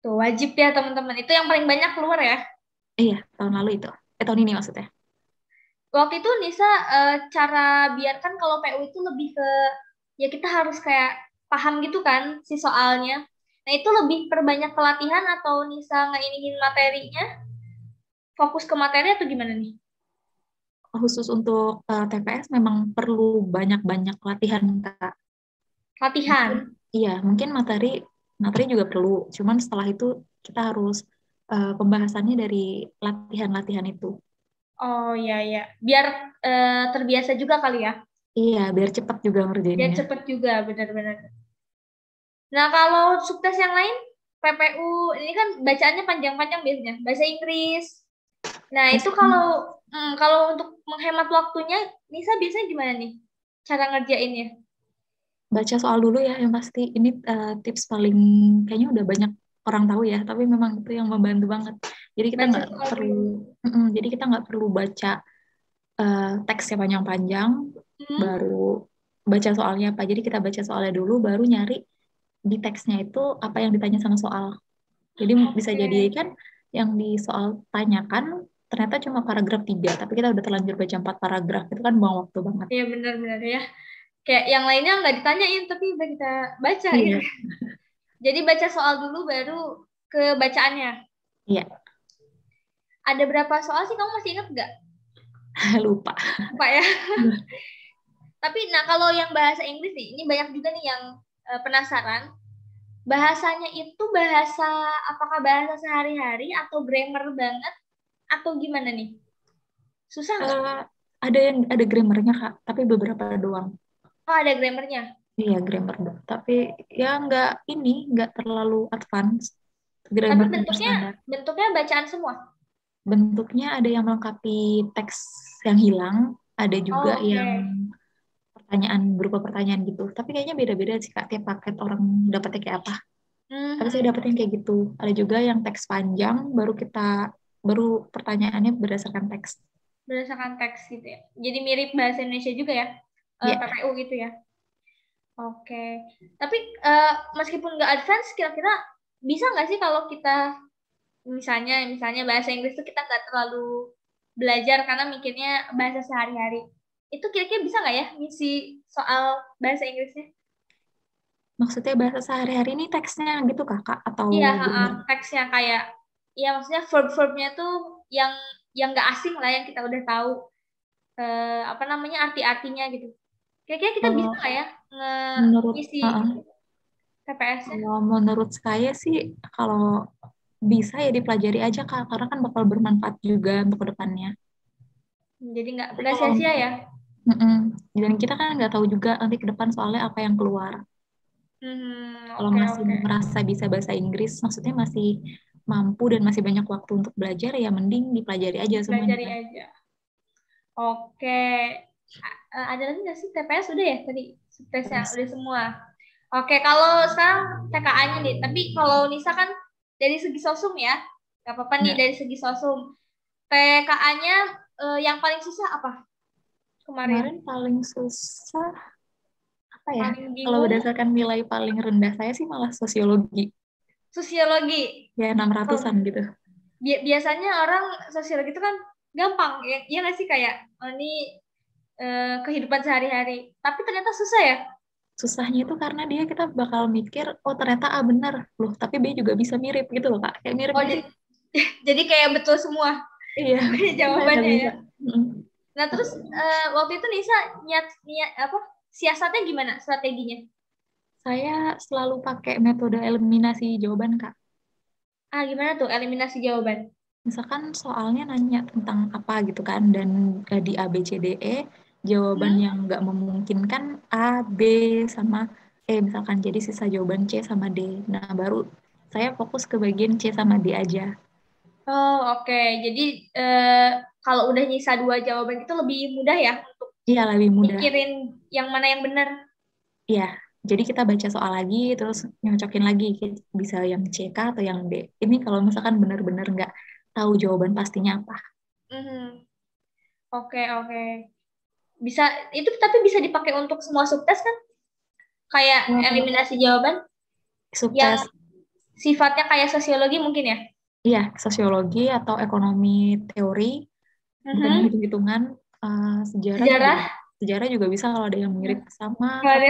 Speaker 1: Tuh, wajib ya teman-teman. Itu yang paling banyak keluar ya.
Speaker 2: Iya, tahun lalu itu. Tahun ini maksudnya.
Speaker 1: Waktu itu Nisa cara biarkan kalau PU itu lebih ke ya kita harus kayak paham gitu kan si soalnya. Nah itu lebih perbanyak pelatihan atau Nisa ngeiniin materinya, fokus ke materi atau gimana nih?
Speaker 2: Khusus untuk TPS memang perlu banyak-banyak latihan, Kak. Mungkin,
Speaker 1: Latihan.
Speaker 2: iya, mungkin materi materi juga perlu. Cuman setelah itu kita harus pembahasannya dari latihan-latihan itu.
Speaker 1: Oh iya iya. Biar terbiasa juga kali ya.
Speaker 2: Iya, biar cepat juga
Speaker 1: Biar
Speaker 2: ngerjainnya.
Speaker 1: cepet juga benar-benar. Nah kalau sukses yang lain, PPU ini kan bacaannya panjang-panjang biasanya. Bahasa Inggris. Nah itu
Speaker 2: Pasti
Speaker 1: kalau untuk menghemat waktunya, Nisa biasanya gimana nih cara ngerjainnya?
Speaker 2: baca soal dulu ya yang pasti. Ini tips paling kayaknya udah banyak orang tahu ya, tapi memang itu yang membantu banget. Jadi kita
Speaker 1: Baca
Speaker 2: nggak
Speaker 1: soal
Speaker 2: perlu,
Speaker 1: dulu.
Speaker 2: jadi kita nggak perlu baca teksnya panjang-panjang,
Speaker 1: Hmm,
Speaker 2: baru baca soalnya apa. Jadi kita baca soalnya dulu, baru nyari di teksnya itu apa yang ditanya sama soal. Jadi bisa jadi
Speaker 1: oke.
Speaker 2: kan yang di soal tanyakan ternyata cuma paragraf 3, tapi kita udah terlanjur baca 4 paragraf. Itu kan buang waktu banget.
Speaker 1: Iya benar-benar ya. Kayak yang lainnya nggak ditanyain, tapi udah kita baca gitu.
Speaker 2: Iya,
Speaker 1: Jadi baca soal dulu baru ke bacaannya.
Speaker 2: iya,
Speaker 1: Ada berapa soal sih kamu masih ingat nggak?
Speaker 2: lupa.
Speaker 1: Pak ya. Tapi nah kalau yang bahasa Inggris nih, ini banyak juga nih yang penasaran. Bahasanya itu bahasa apakah bahasa sehari-hari atau grammar banget atau gimana nih? Susah nggak?
Speaker 2: Eh, ada grammarnya Kak, tapi beberapa doang.
Speaker 1: Oh ada grammarnya.
Speaker 2: Iya, grammar doang. Tapi ya nggak terlalu advance.
Speaker 1: Tapi
Speaker 2: Grammar
Speaker 1: bentuknya
Speaker 2: standar.
Speaker 1: bentuknya bacaan semua.
Speaker 2: Bentuknya ada yang melengkapi teks yang hilang, ada juga
Speaker 1: Oh,
Speaker 2: yang
Speaker 1: oke.
Speaker 2: pertanyaan berupa pertanyaan gitu. Tapi kayaknya beda-beda sih Kak, tiap paket orang dapetnya kayak apa. Tapi saya
Speaker 1: Mhm.
Speaker 2: dapetnya kayak gitu. Ada juga yang teks panjang, baru pertanyaannya berdasarkan teks.
Speaker 1: Berdasarkan teks gitu ya. Jadi mirip bahasa Indonesia juga ya.
Speaker 2: Ya,
Speaker 1: PPU gitu ya. Oke. Tapi meskipun nggak advance, kira-kira bisa nggak sih kalau kita misalnya bahasa Inggris itu kita nggak terlalu belajar karena mikirnya bahasa sehari-hari. Itu kira-kira bisa nggak ya ngisi soal bahasa Inggrisnya?
Speaker 2: Maksudnya bahasa sehari-hari ini teksnya gitu kakak atau
Speaker 1: Iya,
Speaker 2: gimana?
Speaker 1: teksnya kayak, ya maksudnya verb-verbnya tuh yang nggak asing lah, yang kita udah tahu apa namanya arti-artinya gitu. Kira-kira kita bisa
Speaker 2: Kalau
Speaker 1: nggak ya
Speaker 2: menurut
Speaker 1: ngisi TPS-nya?
Speaker 2: kalau menurut saya sih kalau bisa ya dipelajari aja kak, karena kan bakal bermanfaat juga untuk kedepannya.
Speaker 1: Jadi
Speaker 2: Tapi
Speaker 1: nggak
Speaker 2: kalau
Speaker 1: sia-sia ya.
Speaker 2: dan kita kan nggak tahu juga nanti ke depan soalnya apa yang keluar. Kalau
Speaker 1: Oke,
Speaker 2: masih
Speaker 1: oke.
Speaker 2: merasa bisa bahasa Inggris, maksudnya masih mampu dan masih banyak waktu untuk belajar, ya mending dipelajari aja
Speaker 1: Dipelajari
Speaker 2: semuanya.
Speaker 1: aja. Oke. Ada lagi nggak sih TPS udah ya tadi? Tesnya
Speaker 2: Terus,
Speaker 1: udah semua. Oke, kalau sekarang TKA-nya nih. Tapi kalau Nisa kan dari segi sosum ya. Gak apa-apa nih
Speaker 2: ya,
Speaker 1: dari segi sosum. TKA-nya yang paling susah apa kemarin?
Speaker 2: kemarin paling susah apa ya?
Speaker 1: Paling
Speaker 2: Kalau
Speaker 1: bingung
Speaker 2: berdasarkan nilai paling rendah saya sih malah sosiologi.
Speaker 1: sosiologi.
Speaker 2: Ya 600-an
Speaker 1: Kalau
Speaker 2: gitu.
Speaker 1: biasanya orang sosiologi itu kan gampang ya, iya nggak sih kayak ini kehidupan sehari-hari. Tapi ternyata susah ya.
Speaker 2: Susahnya itu karena dia kita bakal mikir, oh ternyata A bener loh, tapi B juga bisa mirip gitu loh Kak. Kayak mirip
Speaker 1: Oh,
Speaker 2: gak sih?
Speaker 1: jadi kayak betul semua
Speaker 2: Iya, saya nggak
Speaker 1: jawabannya
Speaker 2: bisa.
Speaker 1: ya. Nah, terus waktu itu Nisa niat apa? Siasatnya gimana strateginya?
Speaker 2: Saya selalu pakai metode eliminasi jawaban Kak.
Speaker 1: Gimana tuh eliminasi jawaban?
Speaker 2: Misalkan soalnya nanya tentang apa gitu kan, dan di A, B, C, D, E, jawaban
Speaker 1: Hmm?
Speaker 2: yang nggak memungkinkan A, B, sama E misalkan, jadi sisa jawaban C sama D. Nah, baru saya fokus ke bagian C sama D aja.
Speaker 1: Oh, oke. Jadi kalau udah nyisa dua jawaban itu lebih mudah ya untuk
Speaker 2: Iya, lebih mudah.
Speaker 1: mikirin yang mana yang benar.
Speaker 2: Iya, jadi kita baca soal lagi, terus nyocokin lagi, bisa yang C kah atau yang D. Ini kalau misalkan benar-benar nggak tahu jawaban pastinya apa.
Speaker 1: Mhm. Oke, oke. Bisa itu tapi bisa dipakai untuk semua subtes kan? Kayak
Speaker 2: Eh,
Speaker 1: eliminasi jawaban yang
Speaker 2: Subtes,
Speaker 1: sifatnya kayak sosiologi mungkin ya?
Speaker 2: iya, sosiologi atau ekonomi teori, bukan yang
Speaker 1: Mhm.
Speaker 2: hitung-hitungan,
Speaker 1: Sejarah,
Speaker 2: sejarah juga bisa kalau ada yang mirip sama,
Speaker 1: nggak ada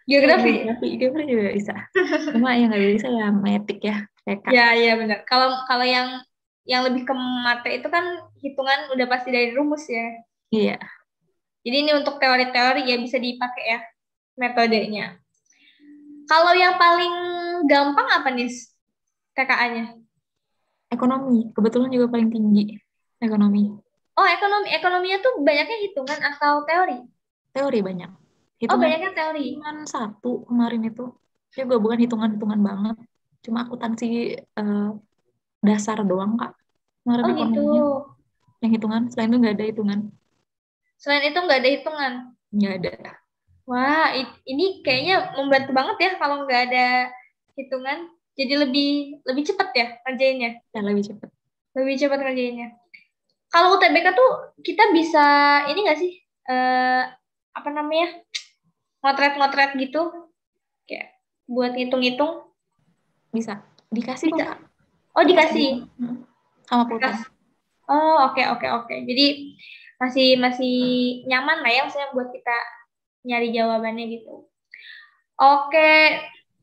Speaker 1: geografi.
Speaker 2: geografi juga bisa. Cuma yang nggak bisa ya metik ya, TK.
Speaker 1: Ya, ya benar. Kalau kalau yang lebih ke mata itu kan hitungan udah pasti dari rumus ya.
Speaker 2: Iya,
Speaker 1: Jadi ini untuk teori-teori ya bisa dipakai ya metodenya. Kalau yang paling gampang apa nih TKA-nya?
Speaker 2: ekonomi, kebetulan juga paling tinggi ekonomi.
Speaker 1: Oh, ekonomi. Ekonominya tuh banyaknya hitungan atau teori?
Speaker 2: Teori banyak.
Speaker 1: Oh,
Speaker 2: Hitungan
Speaker 1: banyaknya teori.
Speaker 2: hitungan satu kemarin itu. Juga bukan hitungan-hitungan banget. Cuma akuntansi eh, dasar doang, Kak. Kemarin
Speaker 1: Oh gitu.
Speaker 2: ekonominya. Yang hitungan, selain itu nggak ada hitungan.
Speaker 1: Selain itu nggak ada hitungan.
Speaker 2: Nggak ada.
Speaker 1: Wah, ini kayaknya membantu banget ya kalau nggak ada hitungan. Jadi lebih lebih cepat ya kerjainnya.
Speaker 2: Ya, lebih cepat.
Speaker 1: Lebih cepat kerjainnya. Kalau UTBK tuh kita bisa ini nggak sih? Eh, apa namanya? Ngotret-ngotret gitu kayak buat ngitung-ngitung.
Speaker 2: Bisa. Dikasih kok,
Speaker 1: Bisa.
Speaker 2: Kak.
Speaker 1: Oh,
Speaker 2: Dikasih.
Speaker 1: dikasih.
Speaker 2: Sama pulpen.
Speaker 1: Dikasih. Oh, oke, oke, oke. Jadi masih masih nyaman lah ya maksudnya buat kita nyari jawabannya gitu. Oke,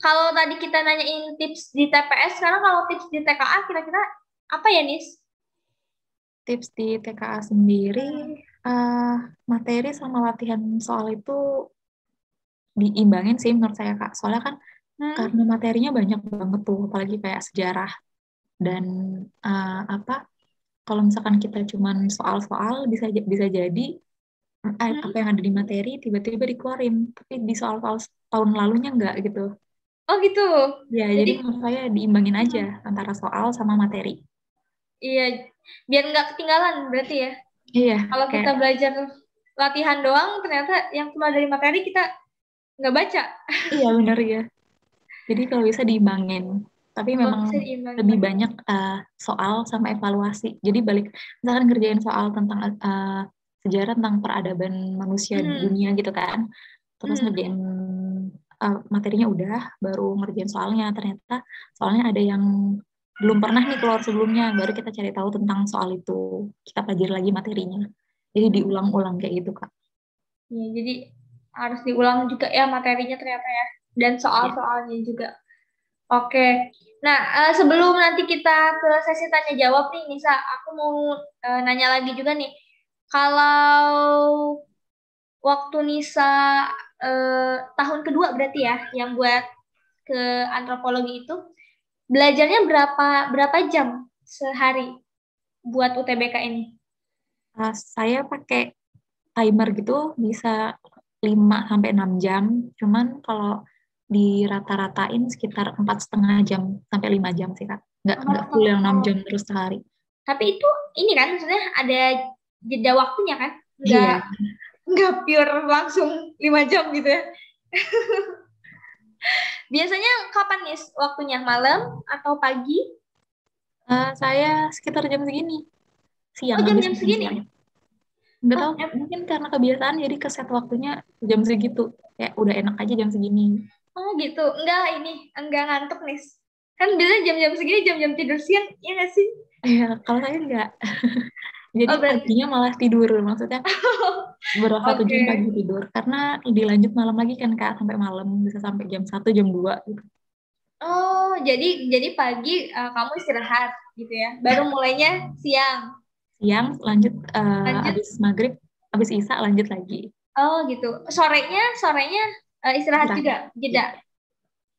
Speaker 1: kalau tadi kita nanyain tips di TPS, sekarang kalau tips di TKA kira-kira apa ya, Nis?
Speaker 2: Tips di TKA sendiri, eh, materi sama latihan soal itu diimbangin sih menurut saya, Kak. Soalnya kan
Speaker 1: Hmm?
Speaker 2: karena materinya banyak banget tuh, apalagi kayak sejarah dan apa, kalau misalkan kita cuman soal-soal bisa jadi apa
Speaker 1: Hmm?
Speaker 2: yang ada di materi tiba-tiba dikeluarin, tapi di soal-soal tahun lalunya enggak gitu.
Speaker 1: Oh gitu.
Speaker 2: Ya,
Speaker 1: Jadi,
Speaker 2: jadi menurut saya diimbangin aja
Speaker 1: hmm,
Speaker 2: antara soal sama materi.
Speaker 1: iya, biar nggak ketinggalan berarti ya.
Speaker 2: Iya,
Speaker 1: Kalau kita
Speaker 2: kayak
Speaker 1: belajar latihan doang, ternyata yang keluar dari materi kita nggak baca.
Speaker 2: iya bener ya. Jadi kalau bisa diimbangin, tapi
Speaker 1: Oh,
Speaker 2: memang
Speaker 1: bisa diimbangin.
Speaker 2: lebih banyak soal sama evaluasi. Jadi balik misalkan ngerjain soal tentang sejarah tentang peradaban manusia
Speaker 1: Hmm.
Speaker 2: dunia gitu kan, terus
Speaker 1: Hmm.
Speaker 2: ngerjain materinya udah, baru ngerjain soalnya. Ternyata soalnya ada yang belum pernah nih keluar sebelumnya, baru kita cari tahu tentang soal itu. Kita pelajari lagi materinya. Jadi diulang-ulang kayak gitu, Kak.
Speaker 1: Ya, jadi harus diulang juga ya materinya ternyata ya. dan soal-soalnya juga. Oke. Nah, sebelum nanti kita ke sesi tanya jawab nih, Nisa, aku mau nanya lagi juga nih. Kalau waktu Nisa tahun kedua berarti ya, yang buat ke antropologi itu, belajarnya berapa jam sehari buat UTBK ini?
Speaker 2: Saya pakai timer gitu bisa 5 sampai 6 jam. Cuman kalau dirata-ratain sekitar 4,5 jam sampai 5 jam sih, Kak. Nggak full yang 6 jam terus sehari.
Speaker 1: Tapi itu ini kan maksudnya ada jeda waktunya kan?
Speaker 2: Iya.
Speaker 1: Nggak pure langsung 5 jam gitu ya. Biasanya kapan nih waktunya? Malam atau pagi?
Speaker 2: Saya sekitar jam segini. Siang.
Speaker 1: Jam-jam segini?
Speaker 2: Siang. Nggak tahu, mungkin karena kebiasaan jadi keset waktunya jam segitu. Kayak udah enak aja jam segini.
Speaker 1: Oh gitu. Enggak ngantuk nih. Kan biasanya jam-jam segini jam-jam tidur siang, iya nggak sih?
Speaker 2: Iya, kalau saya enggak. Jadi paginya malah tidur, maksudnya beberapa jam pagi tidur. Karena dilanjut malam lagi kan, Kak, sampai malam, bisa sampai jam 1, jam 2 gitu.
Speaker 1: Oh, jadi pagi kamu istirahat gitu ya. Baru mulainya siang.
Speaker 2: Siang lanjut, habis maghrib, habis isya lanjut lagi.
Speaker 1: Oh gitu. Sorenya istirahat juga, jeda.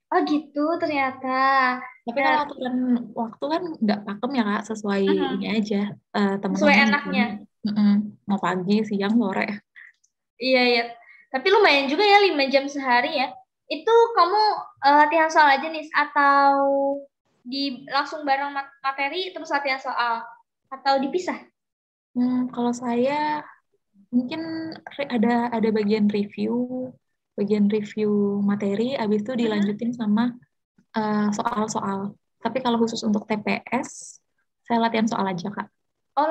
Speaker 1: Oh gitu ternyata.
Speaker 2: Tapi kalau aturan waktu kan nggak pakem ya, Kak, sesuai ini aja. Teman-teman
Speaker 1: sesuai enaknya.
Speaker 2: Mau pagi, siang, sore.
Speaker 1: Iya. Tapi lumayan juga ya 5 jam sehari ya. Itu kamu latihan soal aja nih atau langsung bareng materi terus latihan soal atau dipisah?
Speaker 2: Kalau saya mungkin ada bagian review materi, habis itu dilanjutin sama soal-soal. Tapi kalau khusus untuk TPS, saya latihan soal aja, Kak.
Speaker 1: Oh,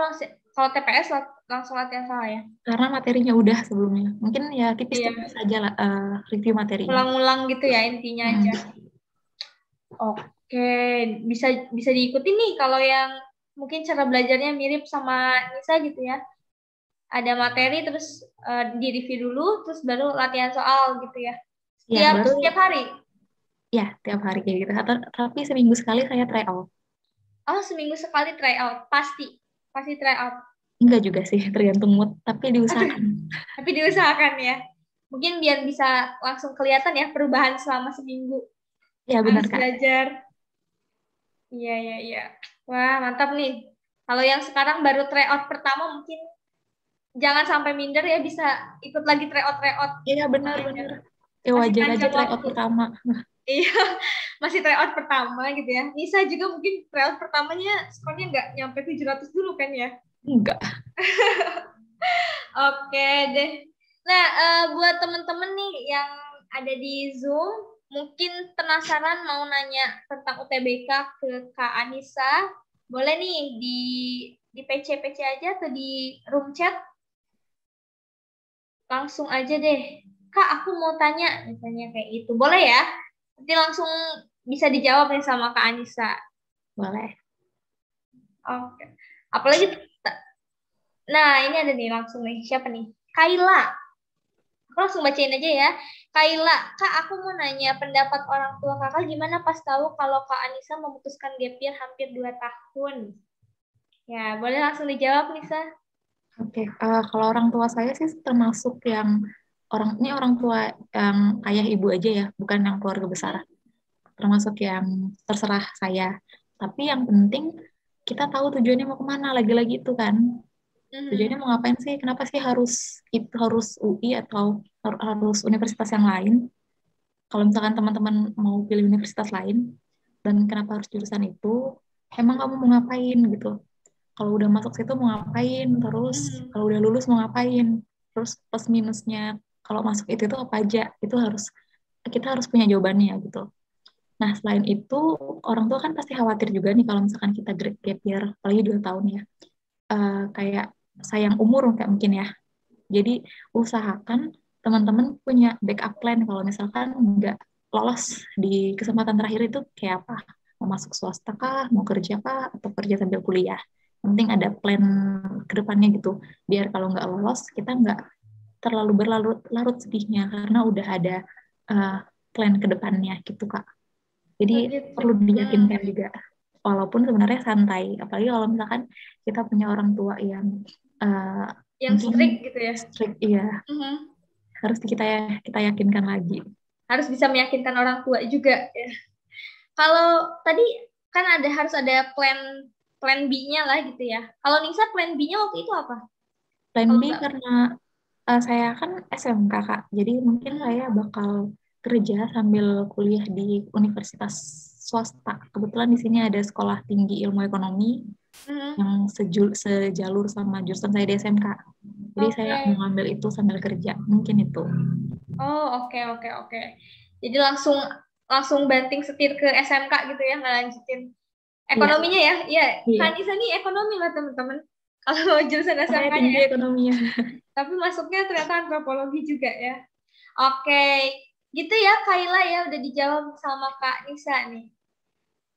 Speaker 1: kalau TPS langsung latihan soal ya?
Speaker 2: Karena materinya udah sebelumnya. Mungkin ya tipis-tipis aja lah, review materi.
Speaker 1: Ulang-ulang gitu ya intinya aja. Oke, bisa diikuti nih kalau yang mungkin cara belajarnya mirip sama Nisa gitu ya. Ada materi terus di-review dulu terus baru latihan soal gitu ya. Setiap hari?
Speaker 2: Ya, tiap hari kayak gitu. Tapi seminggu sekali saya try out.
Speaker 1: Oh, seminggu sekali try out. Pasti try out.
Speaker 2: Enggak juga sih, tergantung mood, tapi diusahakan.
Speaker 1: Tapi diusahakan ya. Mungkin biar bisa langsung kelihatan ya perubahan selama seminggu.
Speaker 2: Ya, benar, Kak.
Speaker 1: Belajar. Iya. Wah, mantap nih. Kalau yang sekarang baru tryout pertama mungkin jangan sampai minder ya, bisa ikut lagi tryout.
Speaker 2: Iya, benar. Ya wajar aja tryout pertama.
Speaker 1: Iya, masih tryout pertama gitu ya. Nisa juga mungkin tryout pertamanya skornya nggak nyampe 700 dulu kan ya?
Speaker 2: Enggak.
Speaker 1: Oke deh. Nah, buat temen-temen nih yang ada di Zoom, mungkin penasaran mau nanya tentang UTBK ke Kak Anissa, boleh nih di PC aja atau di room chat. Langsung aja deh. Kak, aku mau tanya, misalnya kayak itu. Boleh ya? Nanti langsung bisa dijawab nih sama Kak Anissa.
Speaker 2: Boleh.
Speaker 1: Oke. Apalagi, nah ini ada nih langsung nih. Siapa nih? Kaila. Aku langsung bacain aja ya. Kaila, Kak, aku mau nanya pendapat orang tua kakak gimana pas tahu kalau Kak Anissa memutuskan gap year hampir 2 tahun. Ya, boleh langsung dijawab, Nisa.
Speaker 2: Oke, kalau orang tua saya sih termasuk yang orang tua yang ayah ibu aja ya, bukan yang keluarga besar. Termasuk yang terserah saya. Tapi yang penting kita tahu tujuannya mau kemana, lagi-lagi itu kan. Tujuannya mau ngapain sih? Kenapa sih harus UI atau harus universitas yang lain? Kalau misalkan teman-teman mau pilih universitas lain, dan kenapa harus jurusan itu? Emang kamu mau ngapain gitu? Kalau udah masuk situ mau ngapain? Terus kalau udah lulus mau ngapain? Terus plus minusnya kalau masuk itu apa aja? Kita harus punya jawabannya gitu. Nah, selain itu, orang tua kan pasti khawatir juga nih kalau misalkan kita gap year, apalagi 2 tahun ya. Kayak sayang umur kayak mungkin ya. Jadi, usahakan teman-teman punya backup plan kalau misalkan nggak lolos di kesempatan terakhir itu kayak apa. Mau masuk swasta kah, mau kerja kah, atau kerja sambil kuliah. Yang penting ada plan ke depannya gitu. Biar kalau nggak lolos, kita nggak terlalu berlarut-larut sedihnya karena udah ada plan ke depannya gitu Kak. Jadi
Speaker 1: Gitu.
Speaker 2: perlu diyakinkan juga. Walaupun sebenarnya santai, apalagi kalau misalkan kita punya orang tua yang
Speaker 1: Yang
Speaker 2: mungkin
Speaker 1: strict gitu ya.
Speaker 2: strict, iya, harus kita yakinkan lagi.
Speaker 1: Harus bisa meyakinkan orang tua juga ya. Kalau tadi kan harus ada plan B-nya lah gitu ya. Kalau Nisa plan B-nya waktu itu apa?
Speaker 2: Plan B karena saya kan SMK Kak, jadi mungkin saya bakal kerja sambil kuliah di universitas swasta. Kebetulan di sini ada Sekolah Tinggi Ilmu Ekonomi yang sejalur sama jurusan saya di SMK. Jadi saya mau ngambil itu sambil kerja, mungkin itu.
Speaker 1: Oh, oke. Jadi langsung banting setir ke SMK gitu ya, ngelanjutin ekonominya ya. Iya, Kanisa nih ekonomi lah teman-teman. Kalau jurusan SMK-nya
Speaker 2: tinggi ekonominya.
Speaker 1: Tapi masuknya ternyata antropologi juga ya. Oke, gitu ya Kaila ya, udah dijawab sama Kak Nisa nih.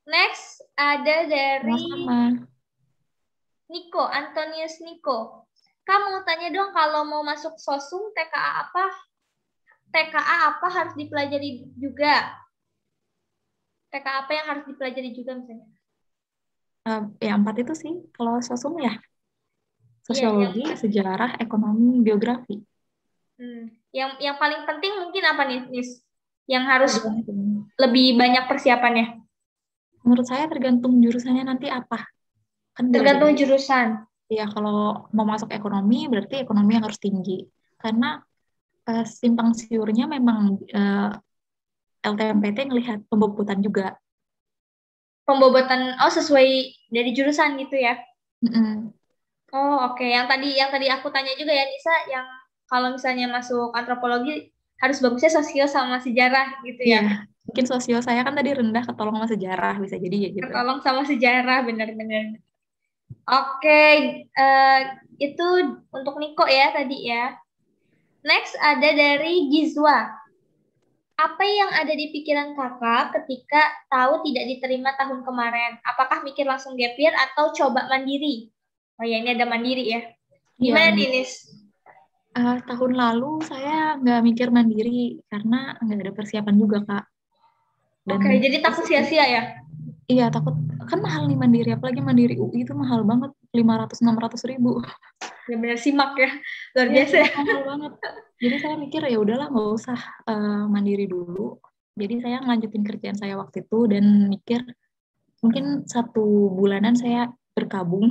Speaker 1: Next ada dari Niko, Antonius Niko. Kamu mau tanya dong kalau mau masuk sosum TKA apa harus dipelajari juga? TKA apa yang harus dipelajari juga misalnya?
Speaker 2: Ya 4 itu sih kalau sosum ya. Sosiologi, sejarah, ekonomi, biografi.
Speaker 1: Yang paling penting mungkin apa nih, Nis? Yang harus lebih banyak persiapannya?
Speaker 2: Menurut saya tergantung jurusannya nanti apa. Kan
Speaker 1: tergantung jurusan.
Speaker 2: Iya, kalau mau masuk ekonomi berarti ekonomi yang harus tinggi. Karena simpang siurnya memang LTMPT ngelihat pembobotan juga.
Speaker 1: Pembobotan, sesuai dari jurusan gitu ya? Oh, oke. Yang tadi aku tanya juga ya, Nisa, yang kalau misalnya masuk antropologi harus bagusnya sosial sama sejarah gitu ya?
Speaker 2: Iya, mungkin sosial saya kan tadi rendah, ketolong sama sejarah, bisa jadi ya gitu.
Speaker 1: Ketolong sama sejarah, benar-benar. Oke, itu untuk Niko ya tadi ya. Next ada dari Gizwa. Apa yang ada di pikiran kakak ketika tahu tidak diterima tahun kemarin? Apakah mikir langsung gap year atau coba mandiri? Oh ya, ini ada mandiri ya. Gimana nih, Nis?
Speaker 2: Tahun lalu saya nggak mikir mandiri karena nggak ada persiapan juga, Kak.
Speaker 1: Oke, jadi takut sia-sia ya?
Speaker 2: Iya, takut. Kan mahal nih mandiri, apalagi mandiri UI itu mahal banget, 500-600 ribu.
Speaker 1: Ya benar simak ya, luar biasa.
Speaker 2: Ya, mahal banget. Jadi saya mikir ya udahlah nggak usah mandiri dulu. Jadi saya ngelanjutin kerjaan saya waktu itu dan mikir mungkin 1 bulanan saya berkabung.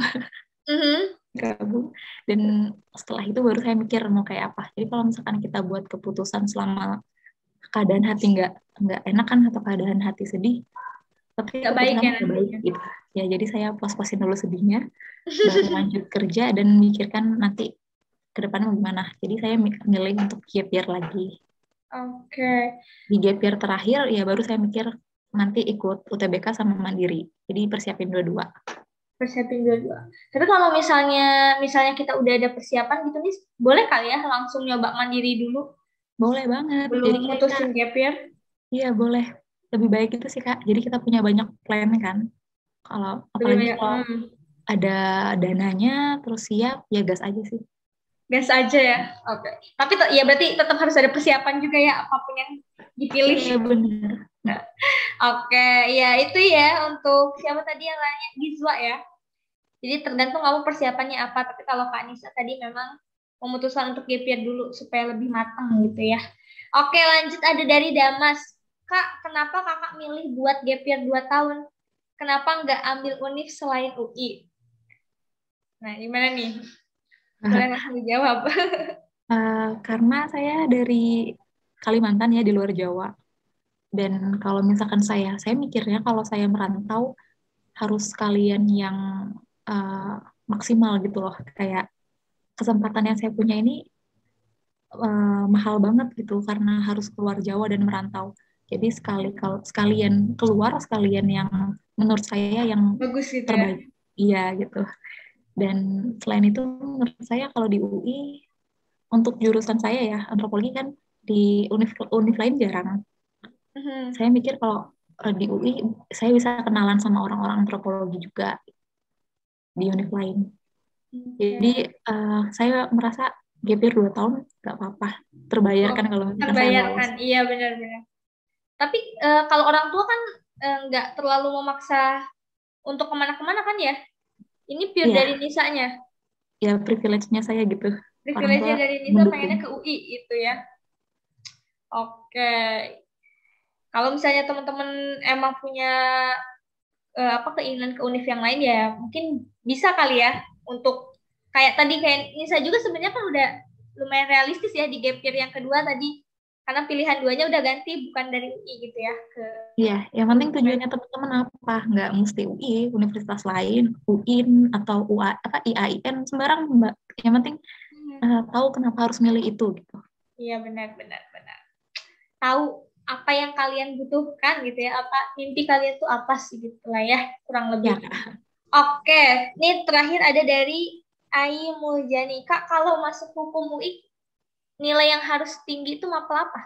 Speaker 2: Gabung, dan setelah itu baru saya mikir mau kayak apa. Jadi kalau misalkan kita buat keputusan selama keadaan hati nggak enak kan, atau keadaan hati sedih, tapi
Speaker 1: nggak baik ya,
Speaker 2: baik gitu ya. Jadi saya puas-puasin dulu sedihnya, baru lanjut kerja dan mikirkan nanti ke depannya gimana. Jadi saya milih untuk gap year lagi.
Speaker 1: Oke.
Speaker 2: Di gap year terakhir ya baru saya mikir nanti ikut UTBK sama mandiri. Jadi persiapin dua-dua. Tapi kalau misalnya kita udah ada persiapan gitu nih, boleh kali ya langsung nyoba mandiri dulu? Boleh banget.
Speaker 1: Belum jadi mutusin gap year?
Speaker 2: Iya boleh. Lebih baik itu sih Kak. Jadi kita punya banyak plan kan. Kalau apalagi kalau ada dananya terus siap, ya gas aja sih.
Speaker 1: Gas aja ya. Oke. Tapi ya berarti tetap harus ada persiapan juga ya apapun yang dipilih.
Speaker 2: Iya benar.
Speaker 1: Oke, ya itu ya untuk siapa tadi yang nanya, Gizwa ya. Jadi tergantung kamu persiapannya apa. Tapi kalau Kak Nisa tadi memang memutuskan untuk gap year dulu supaya lebih matang gitu ya. Oke, lanjut ada dari Damas. Kak, kenapa kakak milih buat gap year 2 tahun? Kenapa nggak ambil univ selain UI? Nah, gimana nih? Boleh langsung dijawab.
Speaker 2: Karena saya dari Kalimantan ya, di luar Jawa. Dan kalau misalkan saya mikirnya kalau saya merantau harus kalian yang maksimal gitu loh. Kayak kesempatan yang saya punya ini mahal banget gitu karena harus keluar Jawa dan merantau. Jadi sekalian keluar, sekalian yang menurut saya yang
Speaker 1: bagus gitu
Speaker 2: terbaik. Iya gitu. Dan selain itu menurut saya kalau di UI untuk jurusan saya ya antropologi kan di univ lain jarang. Saya mikir kalau di UI saya bisa kenalan sama orang-orang antropologi juga di univ lain. Jadi saya merasa gap year 2 tahun nggak apa-apa, terbayarkan kalau misalkan
Speaker 1: terbayarkan. Iya benar-benar. Tapi kalau orang tua kan nggak terlalu memaksa untuk kemana-kemana kan ya? Ini pure dari
Speaker 2: Iya,
Speaker 1: Nisanya.
Speaker 2: ya privilege-nya saya gitu. Orang
Speaker 1: Privilege
Speaker 2: tua
Speaker 1: dari Nisa pengennya
Speaker 2: mendukung.
Speaker 1: ke UI itu ya. Oke. Kalau misalnya teman-teman emang punya apa keinginan ke univ yang lain ya mungkin bisa kali ya untuk kayak tadi kayak Nisa juga sebenarnya kan udah lumayan realistis ya di gap year yang kedua tadi karena pilihan duanya udah ganti bukan dari UI gitu ya ke
Speaker 2: Iya, yang penting
Speaker 1: UNER.
Speaker 2: tujuannya teman-teman apa? Nggak mesti UI, universitas lain, UIN atau UA, apa IAIN sembarang Mbak. Yang penting tahu kenapa harus milih itu gitu.
Speaker 1: Iya benar-benar benar. Tahu apa yang kalian butuhkan gitu ya, apa mimpi kalian tuh apa sih gitu lah ya kurang lebih.
Speaker 2: Ya, Kak.
Speaker 1: Oke, ini terakhir ada dari Ai Muljani. Kak, kalau masuk hukum UI nilai yang harus tinggi itu mapel apa?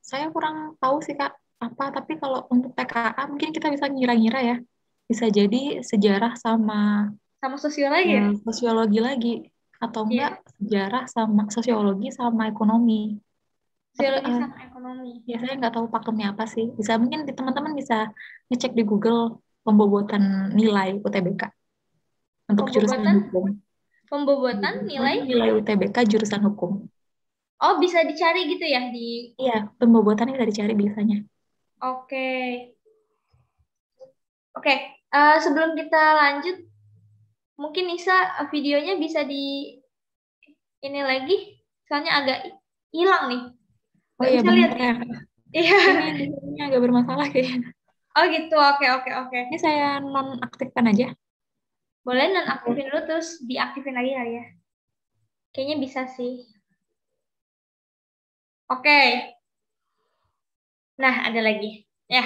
Speaker 2: Saya kurang tahu sih Kak apa, tapi kalau untuk TKA mungkin kita bisa ngira-ngira ya. Bisa jadi sejarah sama
Speaker 1: Sama sosiologi ya?
Speaker 2: sosiologi lagi, atau enggak
Speaker 1: Iya,
Speaker 2: sejarah sama sosiologi sama ekonomi. Tapi
Speaker 1: sosiologi sama ekonomi.
Speaker 2: ya saya nggak tahu pakemnya apa sih. Bisa mungkin teman-teman bisa ngecek di Google pembobotan nilai UTBK untuk jurusan
Speaker 1: Pembobotan,
Speaker 2: hukum.
Speaker 1: pembobotan
Speaker 2: Pembobotan
Speaker 1: nilai.
Speaker 2: nilai UTBK jurusan hukum.
Speaker 1: Oh, bisa dicari gitu ya di.
Speaker 2: Iya, pembobotannya bisa dicari biasanya.
Speaker 1: Oke, oke. Sebelum kita lanjut, mungkin Nisa videonya bisa di ini lagi, soalnya agak hilang nih.
Speaker 2: Oh
Speaker 1: Nggak
Speaker 2: iya
Speaker 1: bisa lihat
Speaker 2: bentar
Speaker 1: nih.
Speaker 2: ya.
Speaker 1: Iya.
Speaker 2: Ini di sini agak bermasalah kayaknya.
Speaker 1: Oh gitu. Oke, oke, oke.
Speaker 2: Ini saya nonaktifkan aja.
Speaker 1: Boleh nonaktifin dulu terus diaktifin lagi kali ya. Kayaknya bisa sih. Oke. Nah, ada lagi. Ya.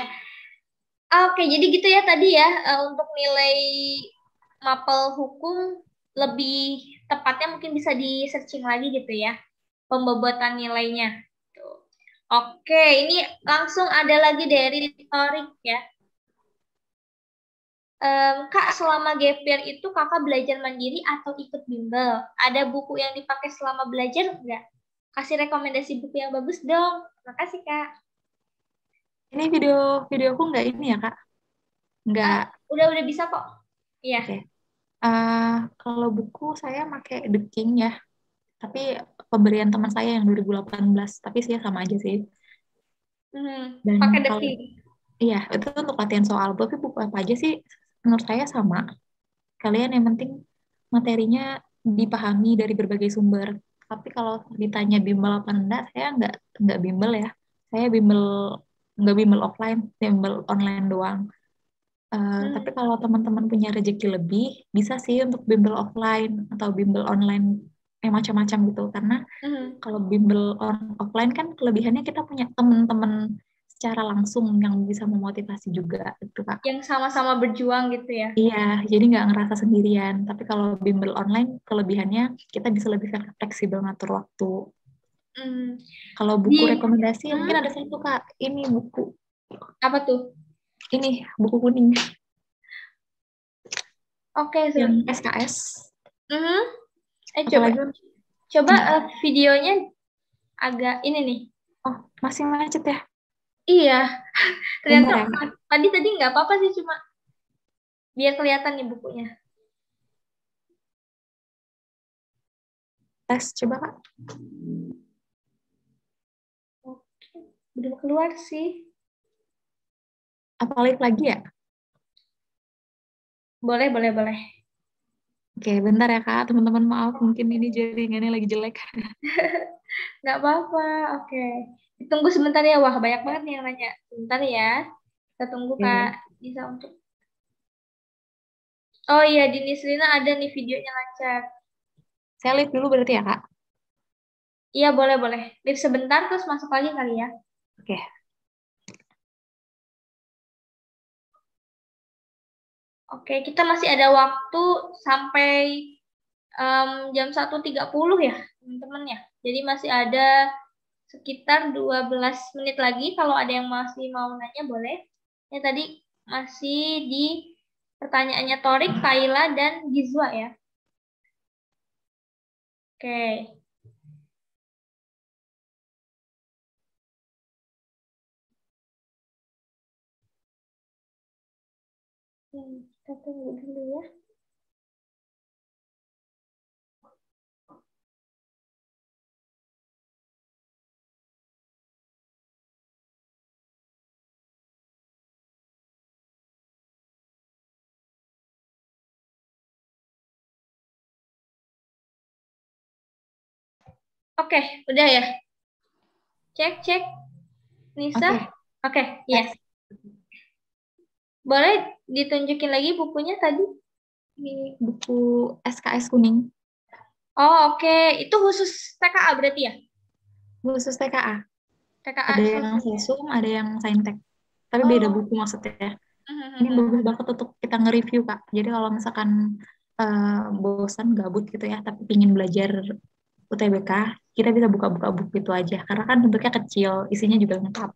Speaker 1: Oke, jadi gitu ya tadi ya untuk nilai mapel hukum lebih tepatnya mungkin bisa di searching lagi gitu ya pembobotan nilainya. Tuh. Oke, ini langsung ada lagi dari Torik ya. Kak, selama gap year itu kakak belajar mandiri atau ikut bimbel? Ada buku yang dipakai selama belajar enggak? Kasih rekomendasi buku yang bagus dong. Makasih Kak.
Speaker 2: Ini videoku nggak ini ya Kak? Nggak.
Speaker 1: Udah bisa kok. Iya.
Speaker 2: Oke. Kalau buku saya pakai The King ya. Tapi pemberian teman saya yang 2018. Tapi sih sama aja sih. Dan
Speaker 1: Pakai The
Speaker 2: kalau
Speaker 1: King.
Speaker 2: iya itu untuk latihan soal. Tapi buku apa aja sih? Menurut saya sama. Kalian yang penting materinya dipahami dari berbagai sumber. Tapi kalau ditanya bimbel apa enggak, saya nggak bimbel ya. Saya bimbel nggak bimbel offline, bimbel online doang. Tapi kalau teman-teman punya rezeki lebih, bisa sih untuk bimbel offline atau bimbel online yang macam-macam gitu. Karena kalau bimbel offline kan kelebihannya kita punya teman-teman secara langsung yang bisa memotivasi juga, gitu Kak.
Speaker 1: Yang sama-sama berjuang gitu ya.
Speaker 2: Iya, jadi nggak ngerasa sendirian. Tapi kalau bimbel online, kelebihannya kita bisa lebih fleksibel ngatur waktu. Kalau buku
Speaker 1: Di
Speaker 2: rekomendasi, mungkin ada satu Kak. Ini buku.
Speaker 1: apa tuh?
Speaker 2: Ini buku kuning.
Speaker 1: Oke,
Speaker 2: Yang SKS.
Speaker 1: coba.
Speaker 2: Apalagi
Speaker 1: Coba videonya agak ini nih.
Speaker 2: oh, masih macet ya?
Speaker 1: Iya. Ternyata
Speaker 2: Bentar ya.
Speaker 1: tadi nggak apa-apa sih cuma biar kelihatan nih bukunya.
Speaker 2: Tes coba Kak.
Speaker 1: Oke, udah keluar sih.
Speaker 2: Apa live lagi ya?
Speaker 1: Boleh, boleh, boleh.
Speaker 2: Oke, bentar ya Kak. Teman-teman maaf, mungkin ini jaringannya lagi jelek.
Speaker 1: Nggak apa-apa. Oke. Ditunggu sebentar ya. Wah, banyak banget nih yang nanya. Sebentar ya. Kita tunggu Kak
Speaker 2: Oke.
Speaker 1: bisa untuk. Oh iya, di Nisrina ada nih videonya lancar.
Speaker 2: Saya live dulu berarti ya Kak?
Speaker 1: Iya, boleh, boleh. Live sebentar terus masuk lagi kali ya.
Speaker 2: Oke.
Speaker 1: Oke, kita masih ada waktu sampai jam 1.30 ya, teman-teman ya. Jadi masih ada sekitar 12 menit lagi. Kalau ada yang masih mau nanya, boleh. Ya, tadi masih di pertanyaannya Torik, Kaila, dan Gizwa ya. Oke. Kita tunggu dulu ya. Oke, udah ya. Cek. Nisa. Oke, ya. Boleh ditunjukin lagi bukunya tadi?
Speaker 2: Ini buku SKS kuning.
Speaker 1: Oh, oke. Itu khusus TKA berarti ya?
Speaker 2: Khusus TKA.
Speaker 1: TKA
Speaker 2: Ada yang Sesum, ada yang Saintek. Tapi beda buku maksudnya. Ini bagus banget untuk kita nge-review, Kak. Jadi kalau misalkan bosan, gabut gitu ya, tapi ingin belajar UTBK, kita bisa buka-buka buku itu aja. Karena kan bentuknya kecil, isinya juga lengkap.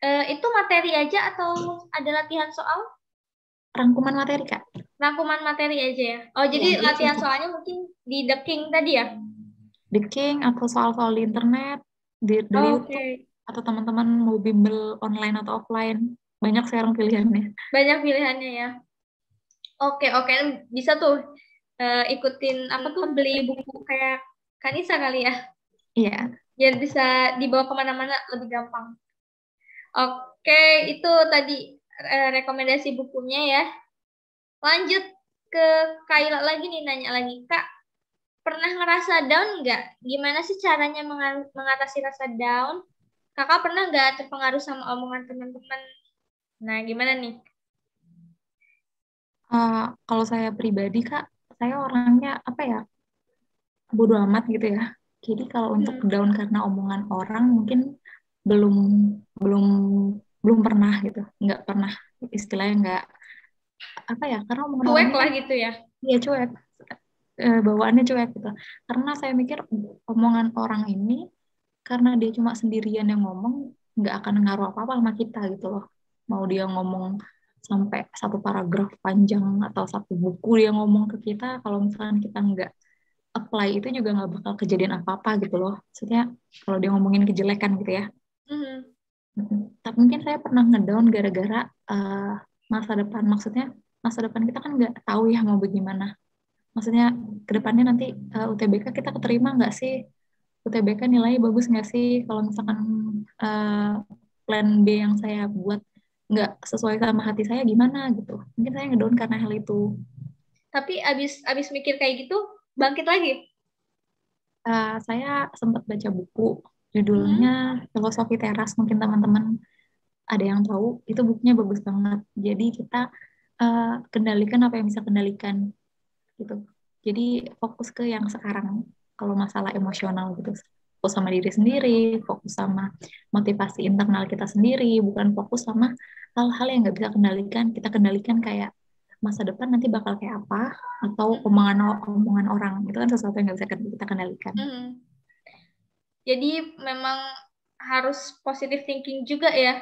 Speaker 1: Itu materi aja atau ada latihan soal?
Speaker 2: Rangkuman materi, Kak.
Speaker 1: Rangkuman materi aja ya? Oh, jadi
Speaker 2: Ya,
Speaker 1: latihan soalnya mungkin di The King tadi ya?
Speaker 2: The King atau soal-soal di internet, di YouTube, atau teman-teman mau bimbel online atau offline. Banyak sekarang pilihannya.
Speaker 1: Banyak pilihannya ya. Oke. Bisa tuh ikutin apa tuh beli buku kayak Kanisa kali ya?
Speaker 2: Iya.
Speaker 1: Biar bisa dibawa kemana-mana lebih gampang. Oke, itu tadi rekomendasi bukunya ya. Lanjut ke Kaila lagi nih, nanya lagi. Kak, pernah ngerasa down nggak? Gimana sih caranya mengatasi rasa down? Kakak pernah nggak terpengaruh sama omongan teman-teman? Nah, gimana nih?
Speaker 2: Kalau saya pribadi, Kak, saya orangnya apa ya, bodo amat gitu ya. Jadi kalau untuk down karena omongan orang mungkin belum belum belum pernah gitu, nggak pernah, istilahnya nggak apa ya, karena omongan orang
Speaker 1: Cuek lah
Speaker 2: kan,
Speaker 1: gitu ya.
Speaker 2: iya cuek, bawaannya cuek gitu. Karena saya mikir omongan orang ini karena dia cuma sendirian yang ngomong, nggak akan ngaruh apa-apa sama kita gitu loh. Mau dia ngomong sampai satu paragraf panjang atau satu buku dia ngomong ke kita, kalau misalkan kita nggak apply itu juga nggak bakal kejadian apa-apa gitu loh. Maksudnya kalau dia ngomongin kejelekan gitu ya. Tapi mungkin saya pernah ngedown gara-gara masa depan. Maksudnya masa depan kita kan nggak tahu ya mau bagaimana. Maksudnya kedepannya nanti UTBK kita keterima nggak sih? UTBK nilai bagus nggak sih? Kalau misalkan plan B yang saya buat nggak sesuai sama hati saya gimana gitu. Mungkin saya ngedown karena hal itu.
Speaker 1: Tapi abis mikir kayak gitu, bangkit lagi?
Speaker 2: Saya sempat baca buku, judulnya Filosofi Teras, mungkin teman-teman ada yang tahu, itu bukunya bagus banget. Jadi kita kendalikan apa yang bisa kendalikan gitu. Jadi fokus ke yang sekarang. Kalau masalah emosional gitu, fokus sama diri sendiri, fokus sama motivasi internal kita sendiri, bukan fokus sama hal-hal yang nggak bisa kendalikan. Kita kendalikan kayak masa depan nanti bakal kayak apa, atau omongan orang. Itu kan sesuatu yang nggak bisa kita kendalikan.
Speaker 1: Jadi memang harus positive thinking juga ya,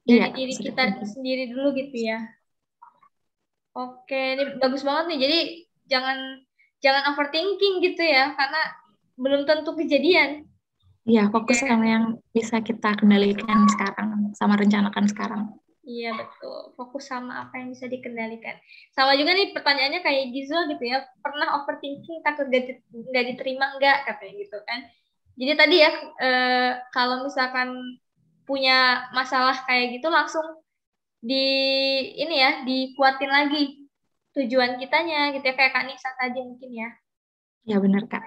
Speaker 1: dari diri kita sendiri dulu gitu ya. Oke, ini bagus banget nih. Jadi jangan overthinking gitu ya, karena belum tentu kejadian.
Speaker 2: Iya, fokus sama yang bisa kita kendalikan sekarang, sama rencanakan sekarang.
Speaker 1: Iya, betul. Fokus sama apa yang bisa dikendalikan. Sama juga nih pertanyaannya kayak Gizul gitu ya, pernah overthinking takut nggak diterima nggak, katanya gitu kan. Jadi tadi ya, kalau misalkan punya masalah kayak gitu langsung dikuatin lagi tujuan kitanya gitu ya, kayak Kak Nisa tadi mungkin ya.
Speaker 2: Ya benar, Kak.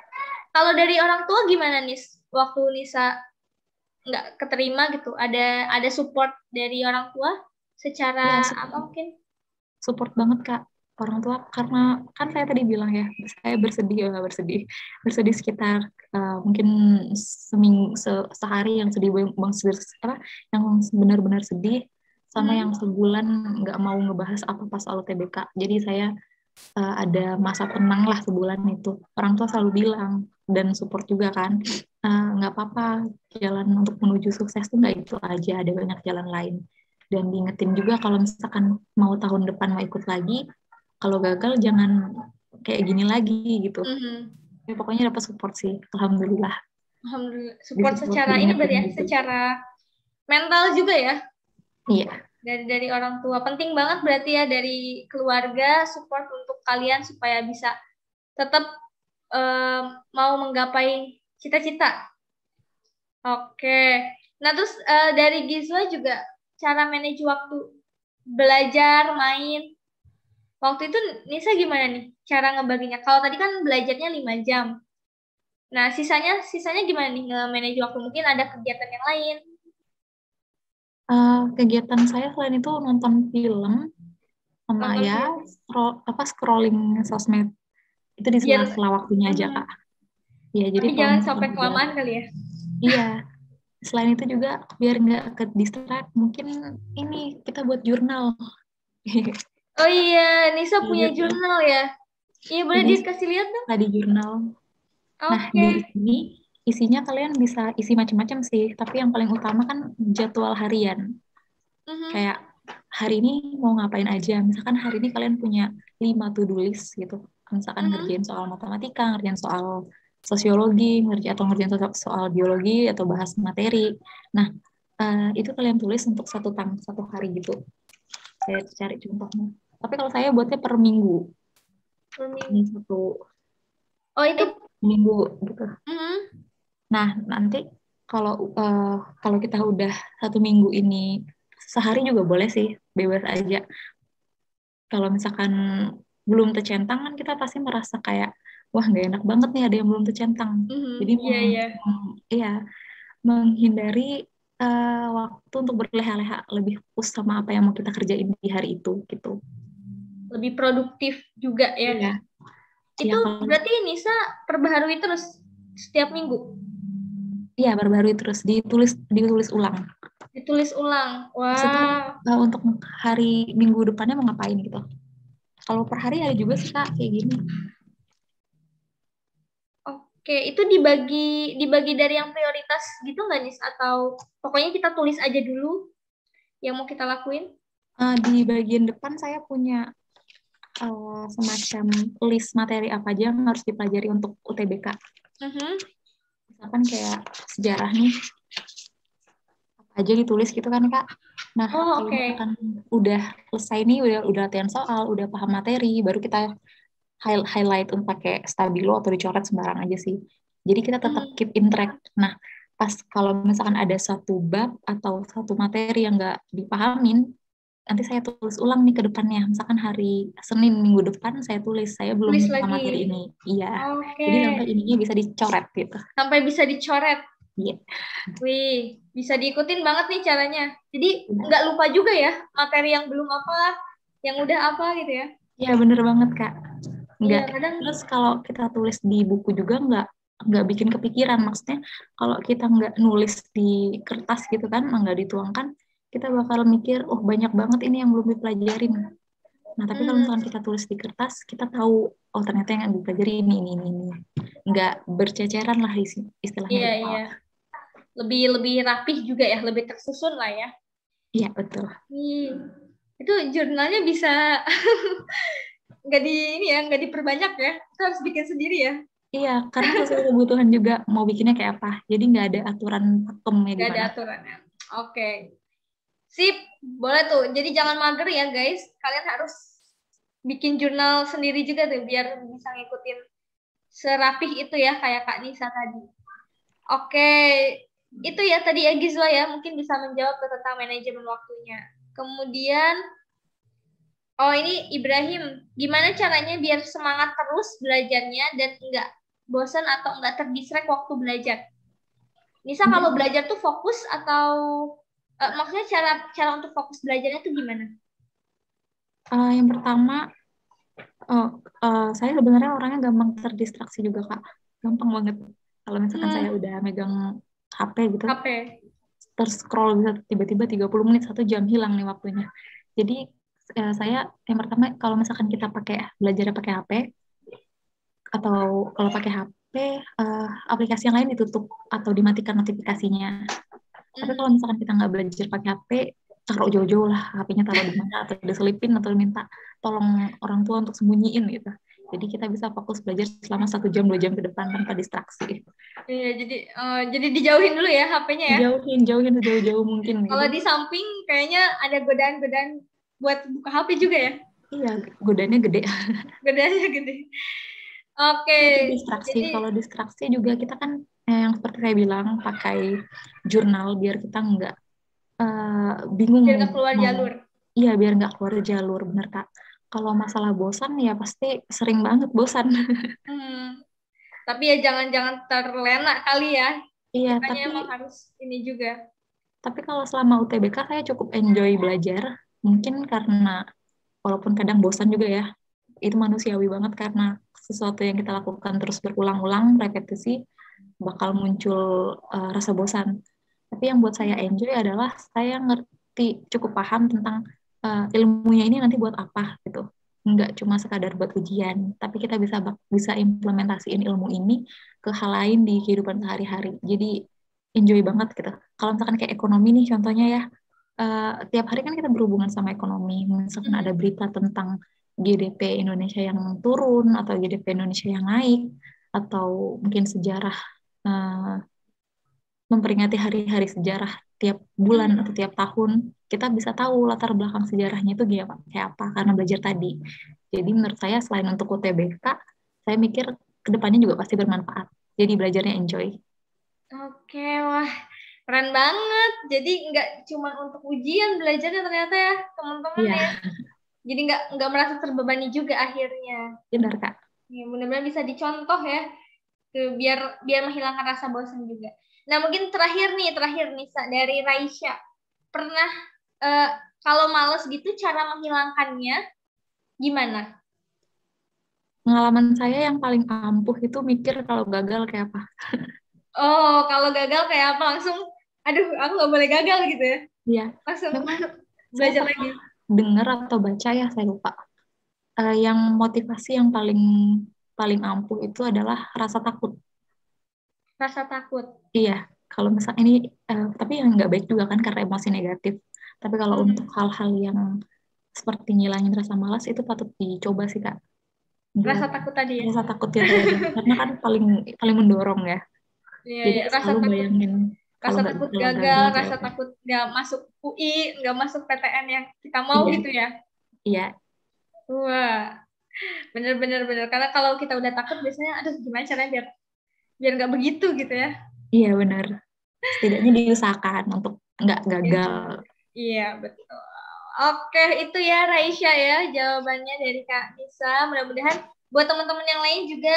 Speaker 1: Kalau dari orang tua gimana nih waktu Nisa nggak keterima gitu? Ada support dari orang tua secara apa mungkin?
Speaker 2: Support banget, Kak, orang tua, karena kan saya tadi bilang ya, saya bersedih sekitar mungkin sehari yang sedih yang benar-benar sedih, sama yang sebulan nggak mau ngebahas apa-apa soal TBK. Jadi saya ada masa tenang lah sebulan itu. Orang tua selalu bilang dan support juga kan, nggak apa-apa, jalan untuk menuju sukses tuh nggak itu aja, ada banyak jalan lain. Dan diingetin juga kalau misalkan mau tahun depan mau ikut lagi, kalau gagal jangan kayak gini lagi gitu. Ya, pokoknya dapat support sih, alhamdulillah.
Speaker 1: Alhamdulillah. Support secara ini berarti ya, secara mental juga ya?
Speaker 2: Iya,
Speaker 1: dari orang tua. Penting banget berarti ya dari keluarga support untuk kalian supaya bisa tetap mau menggapai cita-cita. Oke. Nah, terus dari Gizwa juga cara manage waktu belajar, main. Waktu itu Nisa gimana nih cara ngebaginya? Kalau tadi kan belajarnya 5 jam. Nah, sisanya gimana nih nge-manage waktu? Mungkin ada kegiatan yang lain.
Speaker 2: Kegiatan saya selain itu nonton film sama ya scrolling sosmed. Itu di sela-sela waktunya aja, Kak. Ya, jadi
Speaker 1: tapi jangan sampai kelamaan kali ya.
Speaker 2: Iya. Selain itu juga biar nggak ke distract, mungkin ini kita buat jurnal.
Speaker 1: Oh iya, Nisa punya jurnal ya? Iya, boleh dikasih lihat dong.
Speaker 2: Tadi jurnal. Nah, di sini isinya kalian bisa isi macam-macam sih, tapi yang paling utama kan jadwal harian. Kayak hari ini mau ngapain aja. Misalkan hari ini kalian punya 5 to-do list gitu. Misalkan ngerjain soal matematika, ngerjain soal sosiologi, ngerjain soal biologi atau bahas materi. Nah, itu kalian tulis untuk satu hari gitu. Saya cari contohnya. Tapi kalau saya buatnya per minggu. Ini satu.
Speaker 1: Oh, itu
Speaker 2: minggu gitu. Nah, nanti kalau kita udah 1 minggu ini sehari juga boleh sih, bebas aja. Kalau misalkan belum tercentang kan kita pasti merasa kayak wah nggak enak banget nih ada yang belum tercentang. Jadi menghindari waktu untuk berleha-leha, lebih fokus sama apa yang mau kita kerjain di hari itu gitu.
Speaker 1: Lebih produktif juga ya. Iya. Itu berarti Nisa perbaharui terus setiap minggu?
Speaker 2: Iya, perbaharui terus, ditulis ulang.
Speaker 1: Ditulis ulang. Wah.
Speaker 2: Maksudnya untuk hari minggu depannya mau ngapain gitu. Kalau per hari ada juga sih Kak kayak gini.
Speaker 1: Oke, itu dibagi dari yang prioritas gitu nggak Nis? Atau pokoknya kita tulis aja dulu yang mau kita lakuin?
Speaker 2: Di bagian depan saya punya semacam list materi apa aja yang harus dipelajari untuk UTBK. Misalkan kayak sejarah nih, apa aja ditulis gitu kan Kak. Nah, kalau misalkan udah selesai nih, udah latihan soal, udah paham materi, baru kita highlight untuk pakai stabilo atau dicoret sembarang aja sih. Jadi kita tetap keep in track. Nah, pas kalau misalkan ada satu bab atau satu materi yang nggak dipahamin, nanti saya tulis ulang nih ke depannya. Misalkan hari Senin minggu depan saya tulis, saya belum paham materi ini. Iya. Jadi sampai ininya bisa dicoret gitu.
Speaker 1: Sampai bisa dicoret?
Speaker 2: Iya.
Speaker 1: Wih, bisa diikutin banget nih caranya. Jadi nggak lupa juga ya materi yang belum apa, yang udah apa gitu ya.
Speaker 2: Iya, bener banget Kak. Enggak. Terus kalau kita tulis di buku juga nggak bikin kepikiran. Maksudnya kalau kita nggak nulis di kertas gitu kan, nggak dituangkan, kita bakal mikir, oh banyak banget ini yang belum dipelajarin. Nah, tapi kalau misalkan kita tulis di kertas, kita tahu, oh ternyata yang dipelajari ini. Nggak berceceran lah istilahnya.
Speaker 1: Iya. Lebih rapih juga ya, lebih tersusun lah ya.
Speaker 2: Iya, betul.
Speaker 1: Itu jurnalnya bisa nggak diperbanyak ya. Kita harus bikin sendiri ya.
Speaker 2: Iya, karena sesuai kebutuhan juga mau bikinnya kayak apa. Jadi nggak ada aturan pakemnya.
Speaker 1: Nggak ada aturan. Oke. Sip, boleh tuh. Jadi jangan mager ya guys. Kalian harus bikin jurnal sendiri juga tuh biar bisa ngikutin serapih itu ya kayak Kak Nisa tadi. Oke, itu ya tadi ya Gizwa ya mungkin bisa menjawab tentang manajemen waktunya. Kemudian, ini Ibrahim, gimana caranya biar semangat terus belajarnya dan nggak bosan atau nggak terdistract waktu belajar? Nisa kalau belajar tuh fokus atau maksudnya cara untuk fokus belajarnya tuh gimana?
Speaker 2: Yang pertama, saya sebenarnya orangnya gampang terdistraksi juga Kak, gampang banget. Kalau misalkan saya udah megang HP gitu, terscroll bisa tiba-tiba 30 menit 1 jam hilang nih waktunya. Jadi saya yang pertama kalau misalkan kita belajar pakai HP atau kalau pakai HP aplikasi yang lain ditutup atau dimatikan notifikasinya. Tapi kalau misalkan kita nggak belajar pakai HP, taruh jauh-jauh lah, HP-nya taruh di mana atau diselipin atau minta tolong orang tua untuk sembunyiin gitu. Jadi kita bisa fokus belajar selama 1 jam 2 jam ke depan tanpa distraksi.
Speaker 1: Iya, jadi dijauhin dulu ya HP-nya ya.
Speaker 2: Jauhin sejauh-jauh mungkin gitu.
Speaker 1: Kalau di samping kayaknya ada godaan-godaan buat buka HP juga ya.
Speaker 2: Iya, godaannya gede.
Speaker 1: Godaannya gede. Oke.
Speaker 2: Itu distraksi.
Speaker 1: Jadi
Speaker 2: Kalau distraksi juga kita kan yang seperti saya bilang pakai jurnal biar kita nggak bingung
Speaker 1: biar nggak keluar
Speaker 2: mau.
Speaker 1: jalur.
Speaker 2: Iya, biar nggak keluar jalur, bener Kak. Kalau masalah bosan ya pasti sering banget bosan.
Speaker 1: Tapi ya jangan terlena kali ya.
Speaker 2: Iya,
Speaker 1: Makanya
Speaker 2: tapi
Speaker 1: emang harus ini juga.
Speaker 2: kalau selama UTBK saya cukup enjoy belajar. Mungkin karena walaupun kadang bosan juga ya, itu manusiawi banget karena sesuatu yang kita lakukan terus berulang-ulang, repetisi, bakal muncul rasa bosan. Tapi yang buat saya enjoy adalah saya ngerti, cukup paham tentang ilmunya ini nanti buat apa gitu. Nggak cuma sekadar buat ujian, tapi kita bisa implementasiin ilmu ini ke hal lain di kehidupan sehari-hari. Jadi enjoy banget gitu. Kalau misalkan kayak ekonomi nih contohnya ya, tiap hari kan kita berhubungan sama ekonomi. Misalkan ada berita tentang GDP Indonesia yang turun atau GDP Indonesia yang naik atau mungkin sejarah eh, memperingati hari-hari sejarah tiap bulan atau tiap tahun, kita bisa tahu latar belakang sejarahnya itu kayak apa karena belajar tadi. Jadi menurut saya selain untuk UTBK, saya mikir kedepannya juga pasti bermanfaat. Jadi belajarnya enjoy.
Speaker 1: Oke, wah keren banget. Jadi nggak cuma untuk ujian belajarnya ternyata ya teman-teman
Speaker 2: Iya,
Speaker 1: ya. Jadi nggak merasa terbebani juga akhirnya.
Speaker 2: benar Kak.
Speaker 1: Ya, benar-benar bisa dicontoh ya, biar biar menghilangkan rasa bosan juga. Nah mungkin terakhir nih dari Raisya, pernah eh, kalau males gitu cara menghilangkannya gimana?
Speaker 2: Pengalaman saya yang paling ampuh itu mikir kalau gagal kayak apa.
Speaker 1: Oh, kalau gagal kayak apa? Langsung, aduh, aku nggak boleh gagal gitu ya.
Speaker 2: Iya,
Speaker 1: Langsung
Speaker 2: memang saya
Speaker 1: belajar
Speaker 2: pernah
Speaker 1: lagi.
Speaker 2: dengar atau baca ya, saya lupa. Yang motivasi yang paling paling ampuh itu adalah rasa takut.
Speaker 1: Rasa takut.
Speaker 2: Iya, kalau misalnya ini, tapi yang nggak baik juga kan karena emosi negatif. Tapi kalau untuk hal-hal yang seperti ngilangin rasa malas itu patut dicoba sih Kak. Buat
Speaker 1: Rasa takut tadi ya.
Speaker 2: rasa takut ya tadi. Karena kan paling paling mendorong ya.
Speaker 1: Iya,
Speaker 2: Jadi
Speaker 1: iya.
Speaker 2: selalu bayangin
Speaker 1: Rasa takut
Speaker 2: kalau
Speaker 1: gagal,
Speaker 2: gagal kayak
Speaker 1: rasa
Speaker 2: apa.
Speaker 1: takut nggak masuk UI, nggak masuk PTN yang kita mau
Speaker 2: Iya,
Speaker 1: gitu ya.
Speaker 2: iya,
Speaker 1: Wah, bener. Karena kalau kita udah takut biasanya, aduh gimana caranya biar biar nggak begitu gitu ya.
Speaker 2: iya benar. Setidaknya diusahakan untuk nggak gagal.
Speaker 1: Iya, betul. Oke, itu ya Raisya ya jawabannya dari Kak Nisa. Mudah-mudahan buat teman-teman yang lain juga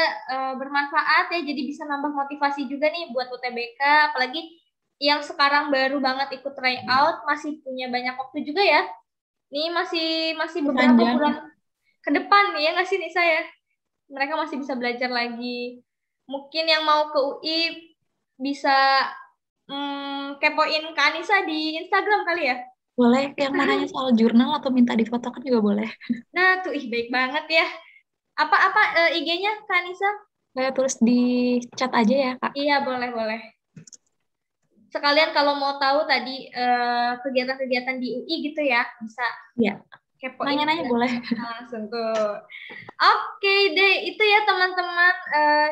Speaker 1: bermanfaat ya. Jadi bisa nambah motivasi juga nih buat UTBK. Apalagi yang sekarang baru banget ikut tryout, masih punya banyak waktu juga ya. Ini masih masih beberapa
Speaker 2: Panjang.
Speaker 1: bulan ke depan nih ya nggak sih Nisa ya. Mereka masih bisa belajar lagi. Mungkin yang mau ke UI bisa kepoin Kak Nisa di Instagram kali ya.
Speaker 2: Boleh yang mananya soal jurnal atau minta difotokan juga boleh.
Speaker 1: Nah, tuh baik banget ya. Apa IG-nya Kak Nisa?
Speaker 2: Saya tulis di chat aja ya Kak.
Speaker 1: Iya, boleh. Sekalian kalau mau tahu tadi kegiatan-kegiatan di UI gitu ya, bisa
Speaker 2: Iya.
Speaker 1: kepoin
Speaker 2: Nanya-nanya boleh.
Speaker 1: langsung tuh. Oke deh, itu ya teman-teman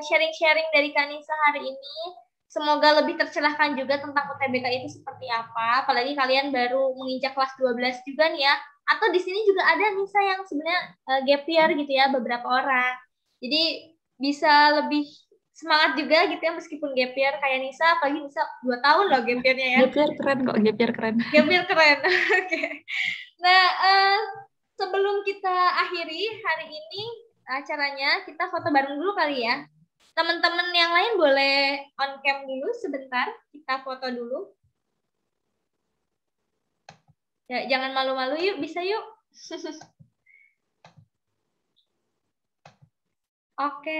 Speaker 1: sharing-sharing dari Kak Nisa hari ini. Semoga lebih tercerahkan juga tentang UTBK itu seperti apa. Apalagi kalian baru menginjak kelas 12 juga nih ya. Atau di sini juga ada Nisa yang sebenarnya gap year gitu ya, beberapa orang. Jadi bisa lebih semangat juga gitu ya meskipun gap year kayak Nisa, apalagi Nisa 2 tahun loh gap year-nya ya.
Speaker 2: Gap year keren kok, gap year keren.
Speaker 1: Gap year keren. Oke. Nah, sebelum kita akhiri hari ini acaranya, kita foto bareng dulu kali ya. Teman-teman yang lain boleh on cam dulu sebentar, kita foto dulu. Ya, jangan malu-malu yuk, bisa yuk. Oke.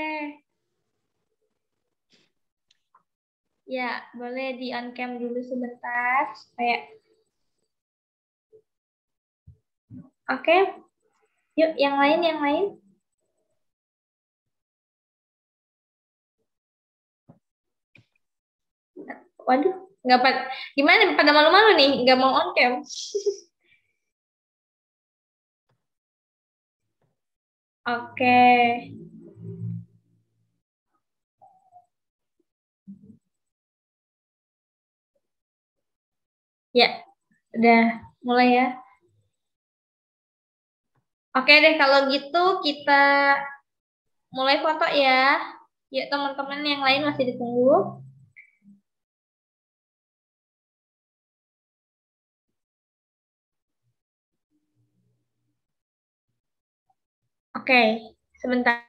Speaker 1: Ya, boleh di on cam dulu sebentar supaya Oke. Yuk, yang lain. Waduh, nggak pada, gimana pada malu-malu nih, nggak mau on cam. Oke. Ya, udah mulai ya. Oke deh, kalau gitu kita mulai foto ya. Yuk teman-teman yang lain masih ditunggu. Oke, sebentar.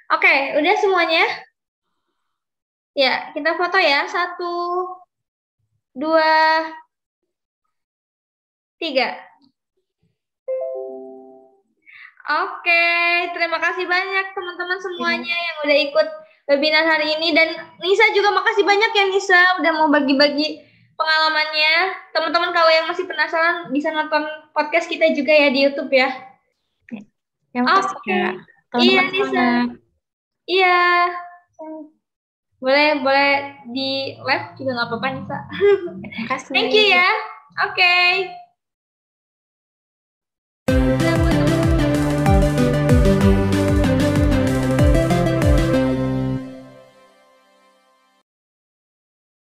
Speaker 1: Oke, udah semuanya? Ya, kita foto ya. 1, 2, 3. Oke, terima kasih banyak teman-teman semuanya yang udah ikut webinar hari ini. Dan Nisa juga makasih banyak ya Nisa udah mau bagi-bagi pengalamannya. Teman-teman kalau yang masih penasaran bisa nonton podcast kita juga ya di YouTube ya.
Speaker 2: Ya, makasih Kak.
Speaker 1: Iya Nisa. Iya. Boleh di live juga nggak apa-apa Nisa.
Speaker 2: Makasih.
Speaker 1: Thank you ya. Oke.